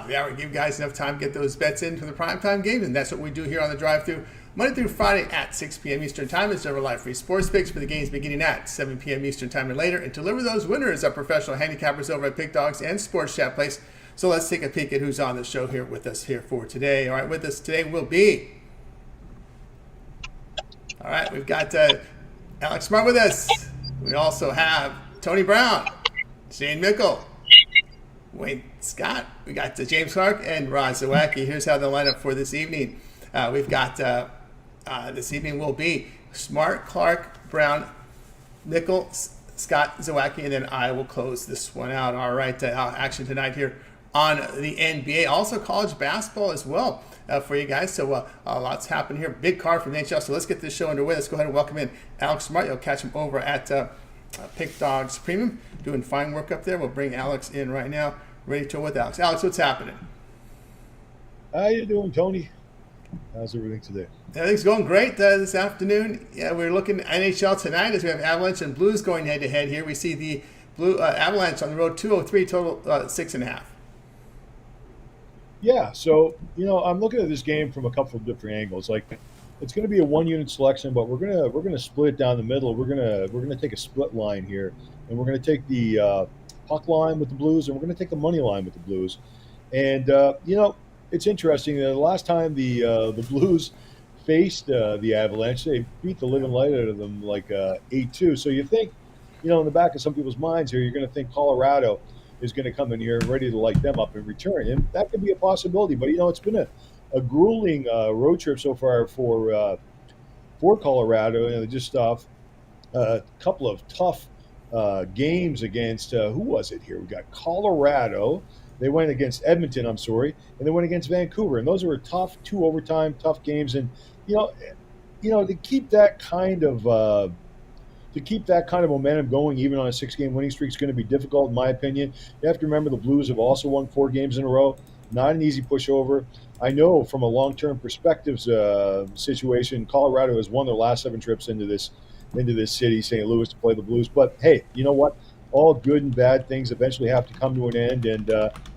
Yeah, we give guys enough time to get those bets in for the primetime games, and that's what we do here on the drive-thru Monday through Friday at 6 p.m. Eastern Time. It's our live free sports picks for the games beginning at 7 p.m. Eastern Time and later, and deliver those winners are professional handicappers over at Pick Dogs and Sports Chat Place. So let's take a peek at who's on the show here with us here for today. All right, with us today will be, all right, we've got Alex Smart with us. We also have Tony Brown, Shane Mickle, Wayne Scott. We got James Clark and Rod Zawacky. Here's how the lineup for this evening. We've got this evening will be Smart, Clark, Brown, Mickle, Scott, Zawacky, and then I will close this one out. All right, action tonight here on the NBA. Also college basketball as well for you guys. So lots happening here. Big card from the NHL. So let's get this show underway. Let's go ahead and welcome in Alex Smart. You'll catch him over at Pick Dogs Premium, doing fine work up there. We'll bring Alex in right now. Ready to go with Alex. Alex, what's happening? How you doing, Tony? How's everything today? Everything's going great this afternoon. Yeah, we're looking at NHL tonight as we have Avalanche and Blues going head-to-head here. We see the Blue Avalanche on the road, 203, total 6.5. Yeah, so I'm looking at this game from a couple of different angles. Like, it's going to be a one-unit selection, but we're gonna split it down the middle. We're gonna take a split line here, and we're gonna take the puck line with the Blues, and we're gonna take the money line with the Blues. And it's interesting that the last time the Blues faced the Avalanche, they beat the living light out of them like 8-2. So you think, in the back of some people's minds here, you're going to think Colorado is going to come in here and ready to light them up in return, and that could be a possibility. But it's been a grueling road trip so far for Colorado. Just off a couple of tough games against who was it here? We got Colorado. They went against Edmonton, and they went against Vancouver, and those were tough 2 overtime tough games. And to keep that kind of momentum going, even on a 6-game winning streak, is going to be difficult, in my opinion. You have to remember the Blues have also won 4 games in a row. Not an easy pushover. I know from a long-term perspective situation, Colorado has won their last 7 trips into this city, St. Louis, to play the Blues. But hey, you know what? All good and bad things eventually have to come to an end, and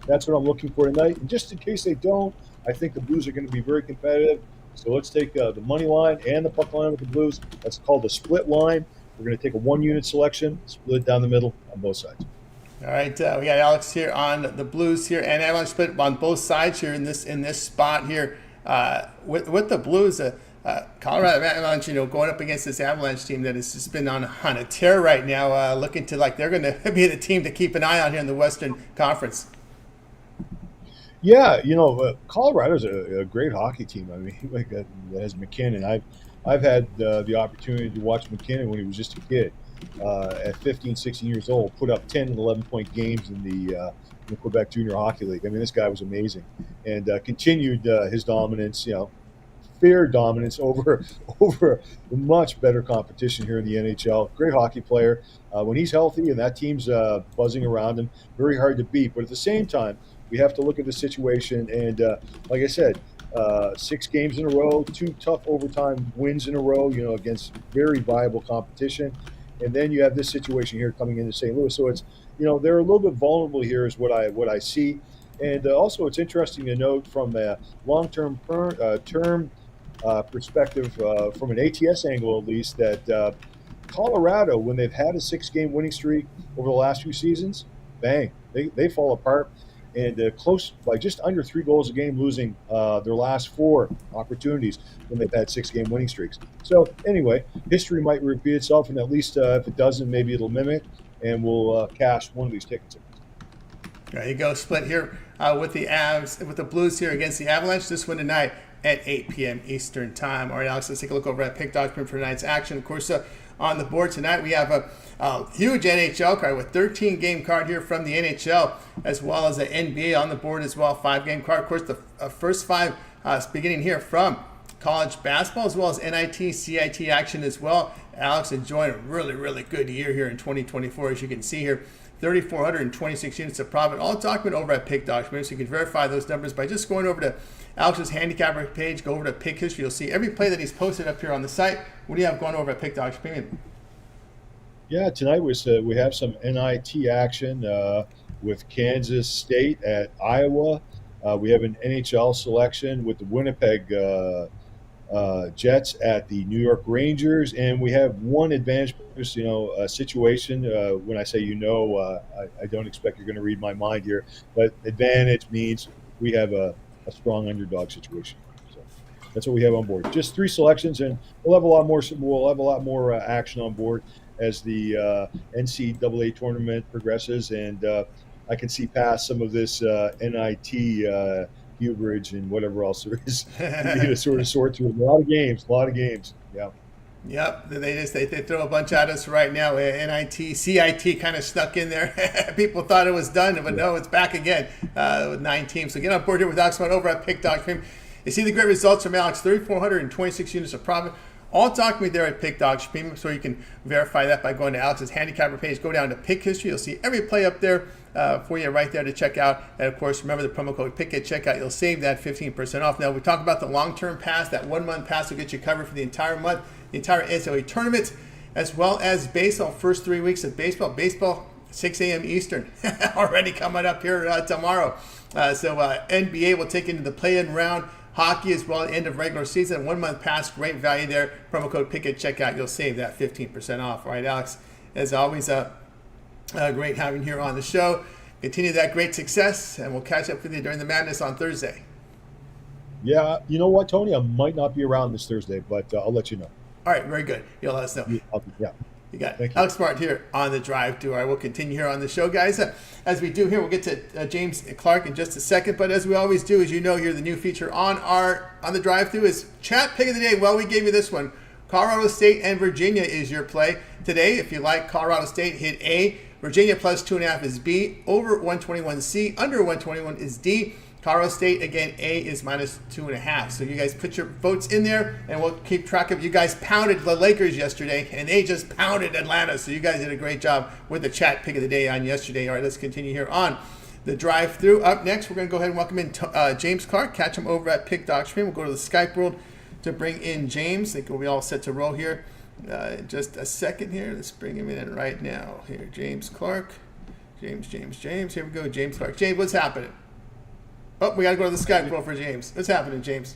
that's what I'm looking for tonight. And just in case they don't, I think the Blues are going to be very competitive. So let's take the money line and the puck line with the Blues. That's called the split line. We're going to take a one-unit selection, split it down the middle on both sides. All right, we got Alex here on the Blues here, and Avalanche split on both sides here in this spot here with the Blues. Colorado Avalanche, going up against this Avalanche team that has just been on a tear right now, looking to like they're going to be the team to keep an eye on here in the Western Conference. Yeah, Colorado's a great hockey team. I mean, like that has McKinnon. I've had the opportunity to watch McKinnon when he was just a kid, at 15, 16 years old, put up 10 and 11-point games in the Quebec Junior Hockey League. I mean, this guy was amazing, and continued his dominance. Fair dominance over much better competition here in the NHL. Great hockey player. When he's healthy and that team's buzzing around him, very hard to beat. But at the same time, we have to look at the situation. And like I said, 6 games in a row, 2 tough overtime wins in a row, against very viable competition. And then you have this situation here coming into St. Louis. So it's, they're a little bit vulnerable here is what I see. And also it's interesting to note from a long-term term perspective, from an ATS angle at least, that Colorado, when they've had a 6-game winning streak over the last few seasons, bang, they fall apart, and close by just under 3 goals a game, losing their last 4 opportunities when they've had 6-game winning streaks. So anyway, history might repeat itself, and at least if it doesn't, maybe it'll mimic, and we'll cash one of these tickets. There you go, split here with the Blues here against the Avalanche. This one tonight at 8 p.m. Eastern Time. All right, Alex, let's take a look over at Pick Dogs for tonight's action. Of course, on the board tonight, we have a huge NHL card with 13-game card here from the NHL, as well as the NBA on the board as well, 5-game card. Of course, the first 5 beginning here from college basketball, as well as NIT, CIT action as well. Alex enjoying a really, really good year here in 2024, as you can see here. 3,426 units of profit, all documented over at Pick Dogs. So you can verify those numbers by just going over to Alex's handicapper page, go over to Pick History. You'll see every play that he's posted up here on the site. What do you have going over at Pick Dogs Premium? Yeah, tonight we have some NIT action with Kansas State at Iowa. We have an NHL selection with the Winnipeg Jets at the New York Rangers, and we have one advantage, situation. When I say I don't expect you're going to read my mind here, but advantage means we have a strong underdog situation. So that's what we have on board. Just 3 selections, and we'll have a lot more. We'll have a lot more action on board as the NCAA tournament progresses, and I can see past some of this NIT. Hubridge and whatever else there is for me to sort of sort through. A lot of games. Yeah. Yep, they throw a bunch at us right now. NIT, CIT kind of snuck in there. People thought it was done, but no, it's back again with 9 teams. So get on board here with Oxford over at Pick Dog Stream. You see the great results from Alex: 3,426 units of profit. All documented there at Pick Dog Stream, so you can verify that by going to Alex's handicapper page. Go down to Pick History. You'll see every play up there for you right there to check out. And of course, remember the promo code PICK at checkout. You'll save that 15% off. Now, we talk about the long-term pass. That 1-month pass will get you covered for the entire month, the entire NCAA tournament, as well as baseball. First 3 weeks of baseball. Baseball, 6 a.m. Eastern, already coming up here tomorrow. So NBA will take into the play-in round. Hockey as well, end of regular season. 1-month pass, great value there. Promo code PICK at checkout. You'll save that 15% off. All right, Alex, as always, great having you here on the show. Continue that great success, and we'll catch up with you during the madness on Thursday. Yeah, you know what, Tony? I might not be around this Thursday, but I'll let you know. All right, very good. You'll let us know. Yeah. You got it. Alex Smart here on the drive through. All right, we'll continue here on the show, guys. As we do here, we'll get to James Clark in just a second. But as we always do, as you know, here the new feature on the drive through is Chat Pick of the Day. Well, we gave you this one. Colorado State and Virginia is your play today. If you like Colorado State, hit A. Virginia plus 2.5 is B. Over 121 C. Under 121 is D. Colorado State, again, A is minus 2.5. So you guys put your votes in there, and we'll keep track of. You guys pounded the Lakers yesterday, and they just pounded Atlanta. So you guys did a great job with the Chat Pick of the Day on yesterday. All right, let's continue here on the drive-through. Up next, we're going to go ahead and welcome in James Clark. Catch him over at Pick Dog Stream. We'll go to the Skype world to bring in James. I think we'll be all set to roll here. Just a second here. Let's bring him in right now. Here, James Clark. James. Here we go, James Clark. James, what's happening? Oh, we got to go to the Skype world for James. What's happening, James?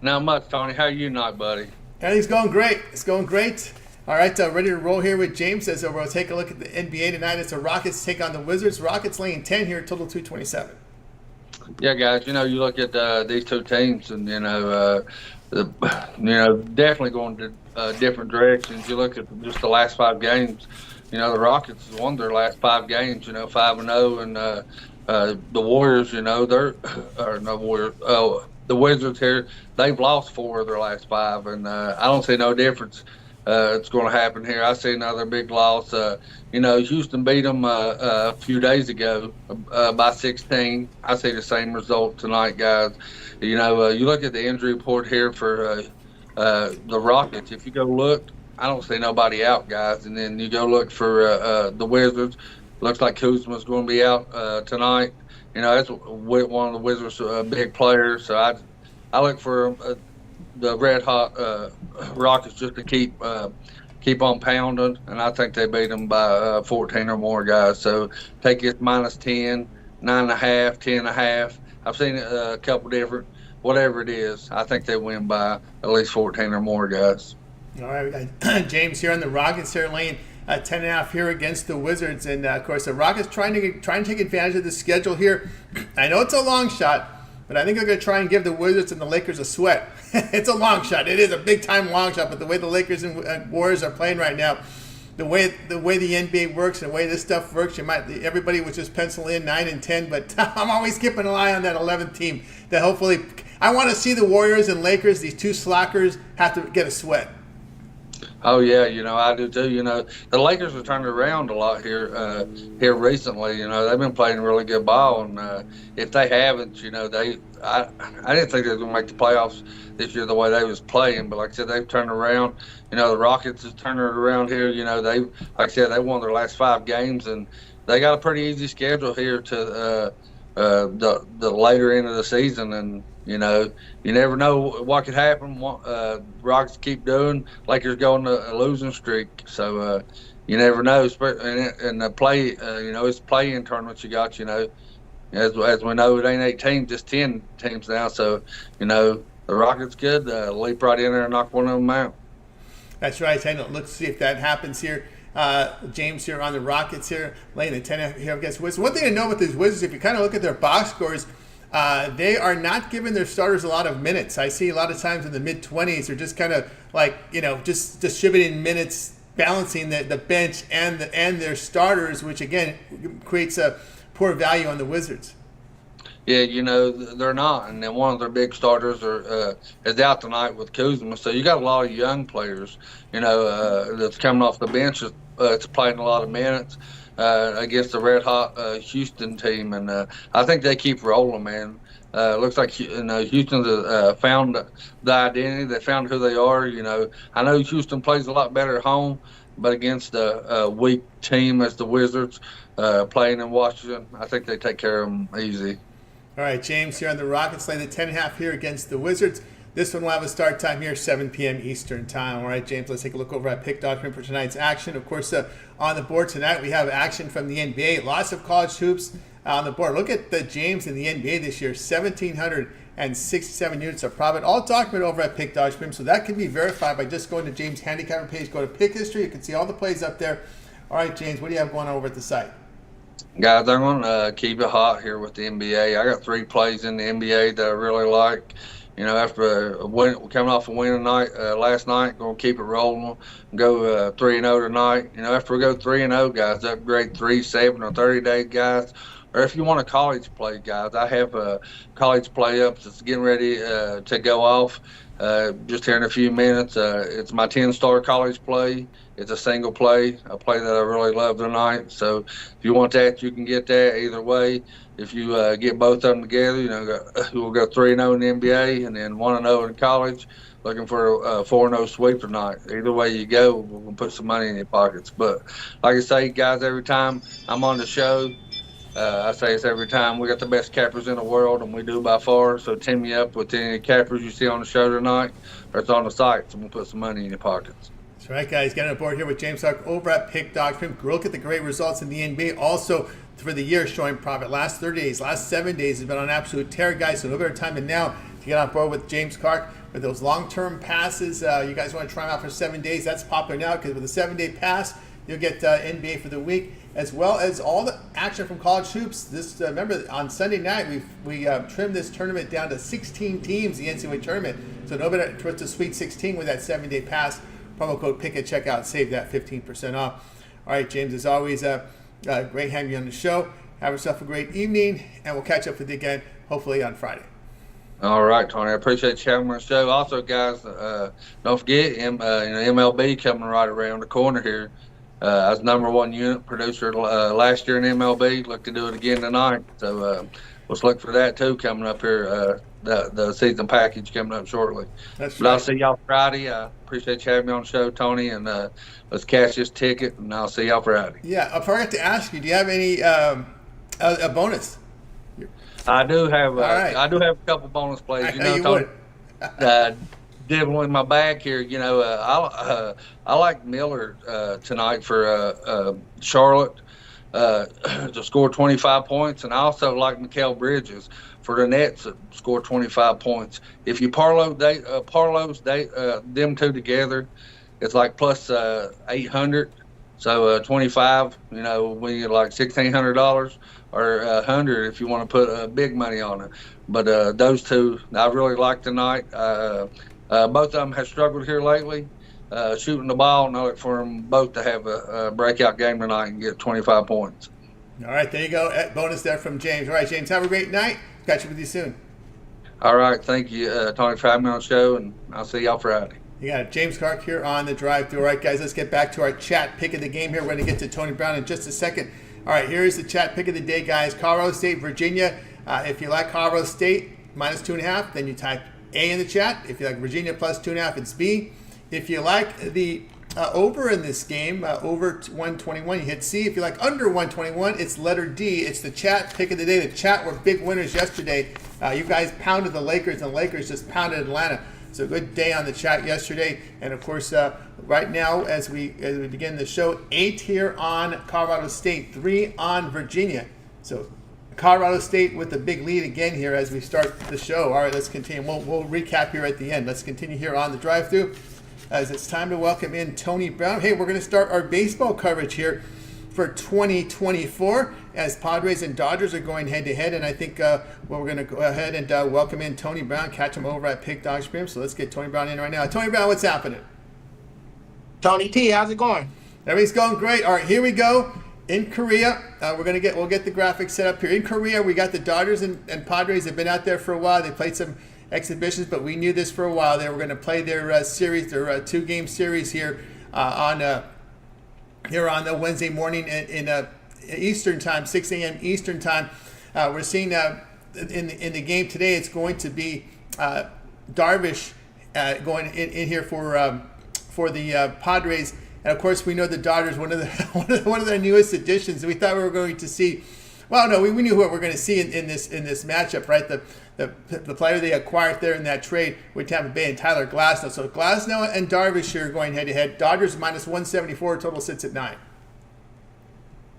Not much, Tony. How you not, buddy? Everything's going great. It's going great. All right, ready to roll here with James. As we'll take a look at the NBA tonight. It's the Rockets take on the Wizards. Rockets laying 10 here, total 227. Yeah, guys. You look at these two teams, and definitely going to different directions. You look at just the last 5 games. The Rockets has won their last 5 games. 5-0, and the Warriors, the Wizards here, they've lost 4 of their last 5, and I don't see no difference. It's going to happen here. I see another big loss. Houston beat them a few days ago by 16. I see the same result tonight, guys. You look at the injury report here for the Rockets. If you go look, I don't see nobody out, guys. And then you go look for the Wizards. Looks like Kuzma's going to be out tonight. That's one of the Wizards' big players. So I look for the red hot Rockets just to keep on pounding, and I think they beat them by 14 or more, guys. So take it minus 10, 9.5, 10.5. I've seen it a couple different, whatever it is. I think they win by at least 14 or more, guys. All right, we got James here on the Rockets here laying 10.5 here against the Wizards, and of course the Rockets trying to take advantage of the schedule here. I know it's a long shot, but I think they're going to try and give the Wizards and the Lakers a sweat. It's a long shot. It is a big time long shot, but the way the Lakers and Warriors are playing right now, the way the NBA works and the way this stuff works, everybody was just pencil in 9 and 10, but I'm always keeping an eye on that 11th team. That hopefully, I want to see the Warriors and Lakers, these two slackers, have to get a sweat. Oh yeah, I do too. The Lakers are turning around a lot here recently. They've been playing really good ball, and if they haven't, I didn't think they were going to make the playoffs this year the way they was playing. But like I said, they've turned around. The Rockets is turning it around here. They, like I said, they won their last 5 games, and they got a pretty easy schedule here to the later end of the season, and. You never know what could happen. Rockets keep doing. Lakers go on a losing streak. So you never know. And the play, it's play-in tournaments you got. As we know, it ain't 8 teams, just 10 teams now. So, the Rockets could leap right in there and knock one of them out. That's right. Let's see if that happens here. James here on the Rockets here, laying the 10 here against Wizards. One thing to know about these Wizards, if you kind of look at their box scores, they are not giving their starters a lot of minutes. I see a lot of times in the mid-20s, they're just kind of like, just distributing minutes, balancing the bench and their starters, which again creates a poor value on the Wizards. Yeah, they're not, and then one of their big starters is out tonight with Kuzma. So you got a lot of young players, that's coming off the bench. It's playing a lot of minutes against the red hot Houston team, and I think they keep rolling, man. Looks like Houston's found the identity. They found who they are. I know Houston plays a lot better at home, but against a weak team as the Wizards playing in Washington, I think they take care of them easy. All right, James here on the Rockets, laying the 10.5 here against the Wizards. This one will have a start time here, 7 p.m. Eastern time. All right, James, let's take a look over at Pick Document for tonight's action. Of course, on the board tonight, we have action from the NBA. Lots of college hoops on the board. Look at the James in the NBA this year, 1,767 units of profit. All documented over at Pick Document, so that can be verified by just going to James' handicapper page. Go to Pick History. You can see all the plays up there. All right, James, what do you have going on over at the site? Guys, I'm going to keep it hot here with the NBA. I got 3 plays in the NBA that I really like. After coming off a winning night last night, going to keep it rolling. Go 3-0 tonight. After we go 3-0, guys, upgrade 3, 7, or 30 day guys. Or if you want a college play, guys, I have a college play up that's getting ready to go off just here in a few minutes. It's my 10-star college play. It's a single play, a play that I really love tonight. So if you want that, you can get that either way. If you get both of them together, we'll go 3-0 in the NBA and then 1-0 in college. Looking for a 4-0 sweep tonight. Either way you go, we're going to put some money in your pockets. But like I say, guys, every time I'm on the show, I say it's every time. We got the best cappers in the world, and we do by far. So team me up with any cappers you see on the show tonight, or it's on the site, so we'll put some money in your pockets. That's right, guys. Getting on board here with James Stark over at Pick Document. Look at the great results in the NBA. Also, for the year, showing profit. Last 30 days, last 7 days has been on an absolute tear, guys. So no better time than now to get on board with James Clark with those long-term passes. You guys want to try them out for 7 days? That's popular now because with a 7-day pass, you'll get NBA for the week, as well as all the action from college hoops. This remember, on Sunday night, we trimmed this tournament down to 16 teams, the NCAA tournament. So no better towards the Sweet 16 with that 7-day pass. Promo code PICK at checkout. Save that 15% off. All right, James, as always, great having you on the show. Have yourself a great evening, and we'll catch up with you again, hopefully on Friday. All right, Tony. I appreciate you having me on the show. Also, guys, don't forget MLB coming right around the corner here. I was #1 unit producer last year in MLB. Look to do it again tonight. So let's look for that too coming up here. The season package coming up shortly. That's but right. I'll see y'all Friday. I appreciate you having me on the show, Tony, and let's cash this ticket, and I'll see y'all Friday. Yeah, I forgot to ask you. Do you have any a bonus? I do have. right. I do have a couple bonus plays. I know you Tony, would. dibbling in my bag here. I like Miller tonight for Charlotte to score 25 points, and I also like Mickle Bridges for the Nets to score 25 points. If you parlows them two together, it's like plus 800. So 25, we get like $1,600 or $100 if you want to put big money on it. But those two, I really like tonight. Both of them have struggled here lately, shooting the ball, and I look for them both to have a breakout game tonight and get 25 points. All right, there you go. Bonus there from James. All right, James, have a great night. Catch up with you soon. All right, thank you, Tony, for having me on the show, and I'll see y'all Friday. You got James Clark here on the drive-thru. All right, guys, let's get back to our chat pick of the game here. We're going to get to Tony Brown in just a second. All right, here's the chat pick of the day, guys. Colorado State, Virginia. If you like Colorado State, -2.5, then you type A in the chat. If you like Virginia +2.5, it's B. If you like the over in this game, over 121, you hit C. If you like under 121, it's letter D. It's the chat pick of the day. The chat were big winners yesterday. You guys pounded the Lakers, and the Lakers just pounded Atlanta. So a good day on the chat yesterday. And of course, right now, as we begin the show, 8 here on Colorado State, 3 on Virginia. So Colorado State with the big lead again here as we start the show. All right, let's continue. We'll recap here at the end. Let's continue here on the drive-thru as it's time to welcome in Tony Brown. Hey, we're going to start our baseball coverage here for 2024 as Padres and Dodgers are going head-to-head, and I think we're going to go ahead and welcome in Tony Brown, catch him over at Pick Dog Stream. So let's get Tony Brown in right now. Tony Brown, what's happening? Tony T, how's it going? Everything's going great. All right, here we go. In Korea, we'll get the graphics set up here. In Korea, we got the Dodgers and Padres have been out there for a while. They played some exhibitions, but we knew this for a while. They were going to play their series, their two-game series here on the Wednesday morning in Eastern time, 6 a.m. Eastern time. We're seeing in the game today, it's going to be Darvish going in here for the Padres. And of course, we know the Dodgers, one of their newest additions. We thought we were going to see. Well, no, we knew what we're going to see in this matchup, right? The player they acquired there in that trade with Tampa Bay and Tyler Glasnow. So Glasnow and Darvish here going head to head. Dodgers minus 174. Total sits at 9.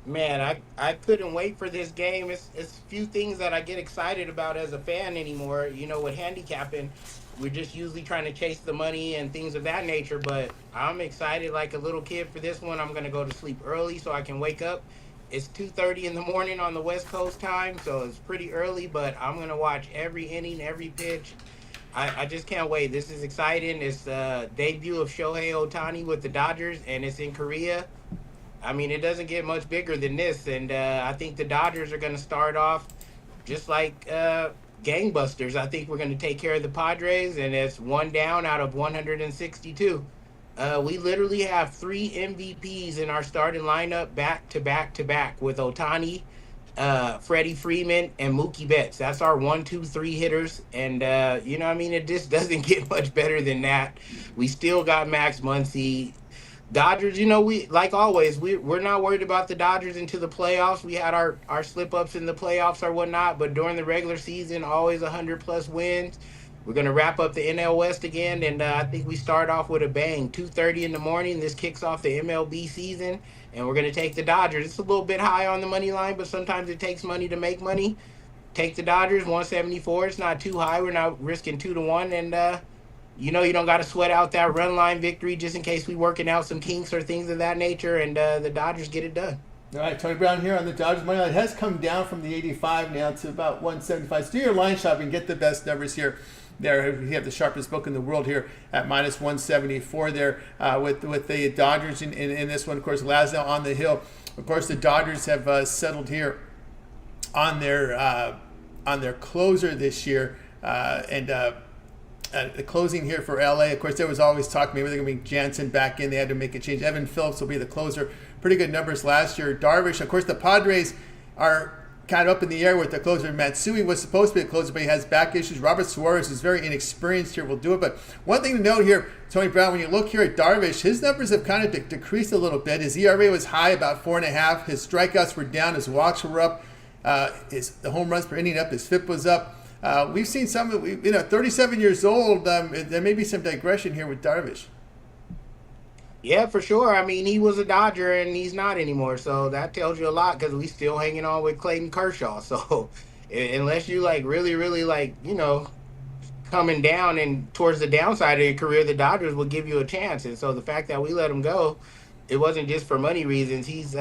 Man, I couldn't wait for this game. It's few things that I get excited about as a fan anymore. You know, with handicapping, we're just usually trying to chase the money and things of that nature. But I'm excited like a little kid for this one. I'm going to go to sleep early so I can wake up. It's 2:30 in the morning on the West Coast time, so it's pretty early. But I'm going to watch every inning, every pitch. I just can't wait. This is exciting. It's the debut of Shohei Ohtani with the Dodgers, and it's in Korea. I mean, it doesn't get much bigger than this, and I think the Dodgers are going to start off just like gangbusters. I think we're going to take care of the Padres, and it's one down out of 162. We literally have 3 MVPs in our starting lineup back to back to back with Ohtani, Freddie Freeman, and Mookie Betts. That's our 1, 2, 3 hitters, and you know what I mean? It just doesn't get much better than that. We still got Max Muncy. Dodgers, you know, we like always, we're not worried about the Dodgers into the playoffs. We had our slip-ups in the playoffs or whatnot, but during the regular season, always 100-plus wins. We're going to wrap up the NL West again, and I think we start off with a bang. 2:30 in the morning, this kicks off the MLB season, and we're going to take the Dodgers. It's a little bit high on the money line, but sometimes it takes money to make money. Take the Dodgers, 174. It's not too high. We're not risking 2-1, and you know, you don't got to sweat out that run line victory just in case we working out some kinks or things of that nature, and the Dodgers get it done. All right, Tony Brown here on the Dodgers money line. It has come down from the 85 now to about 175. So do your line shopping, get the best numbers here. There, we have the sharpest book in the world here at minus 174 there with the Dodgers in this one. Of course, Glasnow on the hill. Of course, the Dodgers have settled here on their closer this year, and the closing here for LA. Of course, there was always talk maybe they're going to bring Jansen back in. They had to make a change. Evan Phillips will be the closer. Pretty good numbers last year. Darvish, of course, the Padres are kind of up in the air with the closer. Matsui was supposed to be a closer, but he has back issues. Robert Suarez is very inexperienced here. Will do it. But one thing to note here, Tony Brown, when you look here at Darvish, his numbers have kind of decreased a little bit. His ERA was high, about 4.5. His strikeouts were down. His walks were up. The home runs per inning up. His FIP was up. We've seen some, 37 years old. There may be some digression here with Darvish. Yeah, for sure. I mean, he was a Dodger, and he's not anymore. So that tells you a lot because we still hanging on with Clayton Kershaw. So unless you, like, really, really, like, coming down and towards the downside of your career, the Dodgers will give you a chance. And so the fact that we let him go, it wasn't just for money reasons. He's,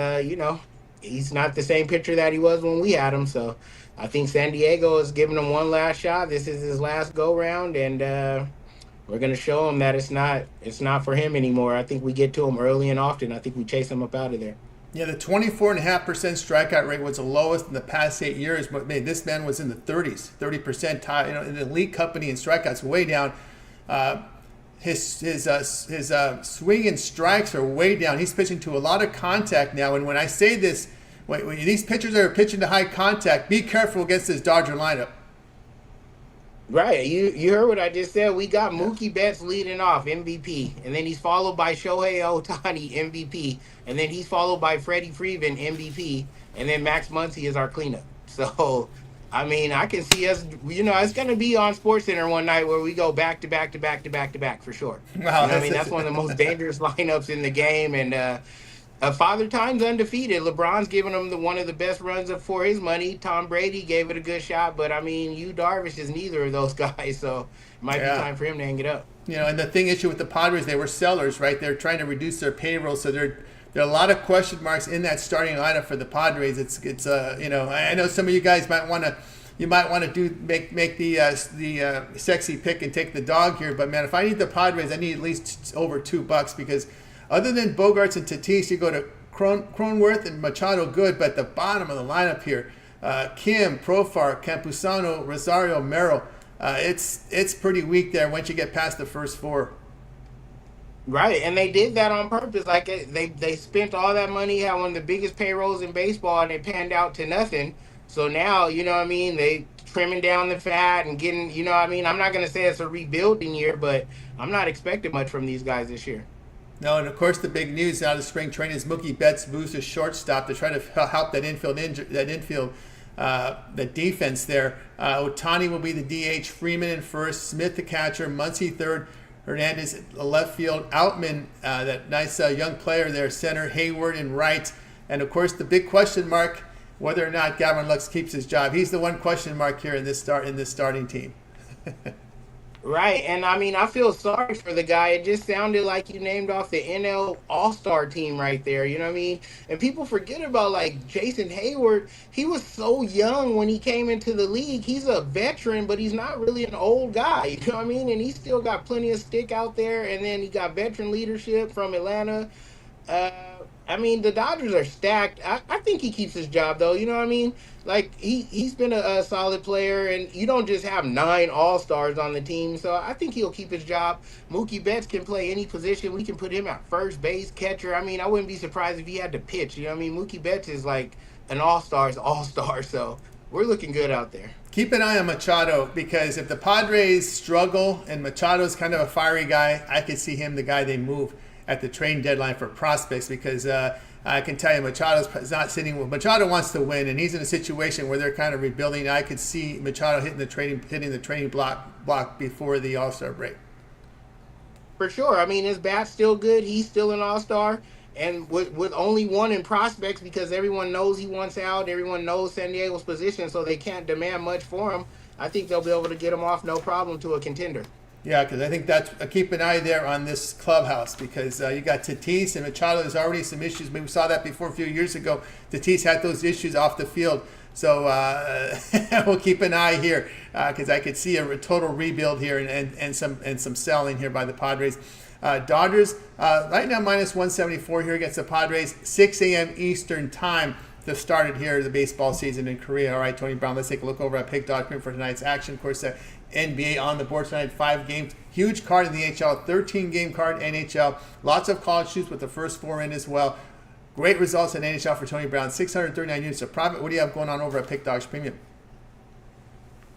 he's not the same pitcher that he was when we had him. So I think San Diego is giving him one last shot. This is his last go-round, and we're going to show him that it's not for him anymore. I think we get to him early and often. I think we chase him up out of there. Yeah, the 24.5% strikeout rate was the lowest in the past 8 years, but this man was in the 30s, 30% high. In the elite company in strikeouts, way down. His swing and strikes are way down. He's pitching to a lot of contact now, and when I say this, when these pitchers are pitching to high contact, be careful against this Dodger lineup. Right. You heard what I just said. We got Mookie Betts leading off, MVP. And then he's followed by Shohei Ohtani, MVP. And then he's followed by Freddie Freeman, MVP. And then Max Muncy is our cleanup. So, I mean, I can see us, it's going to be on SportsCenter one night where we go back to back to back to back to back for sure. Wow, that's one of the most dangerous lineups in the game. And Father Time's undefeated. LeBron's giving him one of the best runs of for his money. Tom Brady gave it a good shot, but I mean, Yu Darvish is neither of those guys, so it might be Yeah. time for him to hang it up. And the thing issue with the Padres, they were sellers, right? They're trying to reduce their payroll, so there are a lot of question marks in that starting lineup for the Padres. I know some of you guys might want to make the sexy pick and take the dog here, but man, if I need the Padres, I need at least over $2 because other than Bogarts and Tatis, you go to Cronenworth and Machado, good, but the bottom of the lineup here, Kim, Profar, Campusano, Rosario, Merrill. It's pretty weak there once you get past the first four. Right, and they did that on purpose. Like they spent all that money, had one of the biggest payrolls in baseball, and it panned out to nothing. So now, you know what I mean, they trimming down the fat and getting, you know what I mean. I'm not gonna say it's a rebuilding year, but I'm not expecting much from these guys this year. No, and of course the big news out of spring training is Mookie Betts moves to shortstop to try to help that the defense there. Otani will be the DH, Freeman in first, Smith the catcher, Muncy third, Hernandez at left field, Outman, that nice young player there, center, Hayward in right, and of course the big question mark whether or not Gavin Lux keeps his job. He's the one question mark here in this starting team. Right, and I mean, I feel sorry for the guy. It just sounded like you named off the NL All-Star team right there. You know what I mean? And people forget about like Jason Hayward. He was so young when he came into the league. He's a veteran, but he's not really an old guy. You know what I mean? And he still got plenty of stick out there. And then he got veteran leadership from Atlanta. Uh, I mean, the Dodgers are stacked. I think he keeps his job though. You know what I mean? Like he's been a solid player, and you don't just have 9 All Stars on the team. So I think he'll keep his job. Mookie Betts can play any position. We can put him at first base, catcher. I mean, I wouldn't be surprised if he had to pitch. You know what I mean? Mookie Betts is like an All Star's All Star. So we're looking good out there. Keep an eye on Machado because if the Padres struggle and Machado's kind of a fiery guy, I could see him the guy they move at the trade deadline for prospects because I can tell you Machado's not sitting with Machado wants to win and he's in a situation where they're kind of rebuilding. I could see Machado hitting the training block before the All-Star break. For sure. I mean, his bat's still good. He's still an all-star. And with only one in prospects because everyone knows he wants out. Everyone knows San Diego's position, so they can't demand much for him. I think they'll be able to get him off no problem to a contender. Yeah, because I think that's keep an eye there on this clubhouse because you got Tatis and Machado. There's already some issues. We saw that before a few years ago. Tatis had those issues off the field. So we'll keep an eye here because I could see a total rebuild here and some selling here by the Padres. Dodgers right now minus 174 here against the Padres. 6 a.m. Eastern time to start it here the baseball season in Korea. All right, Tony Brown. Let's take a look over at Pick.com for tonight's action. Of course, NBA on the board tonight. 5 games. Huge card in the NHL. 13-game card NHL. Lots of college shoots with the first 4 in as well. Great results in NHL for Tony Brown. 639 units of profit. What do you have going on over at Pick Dogs Premium?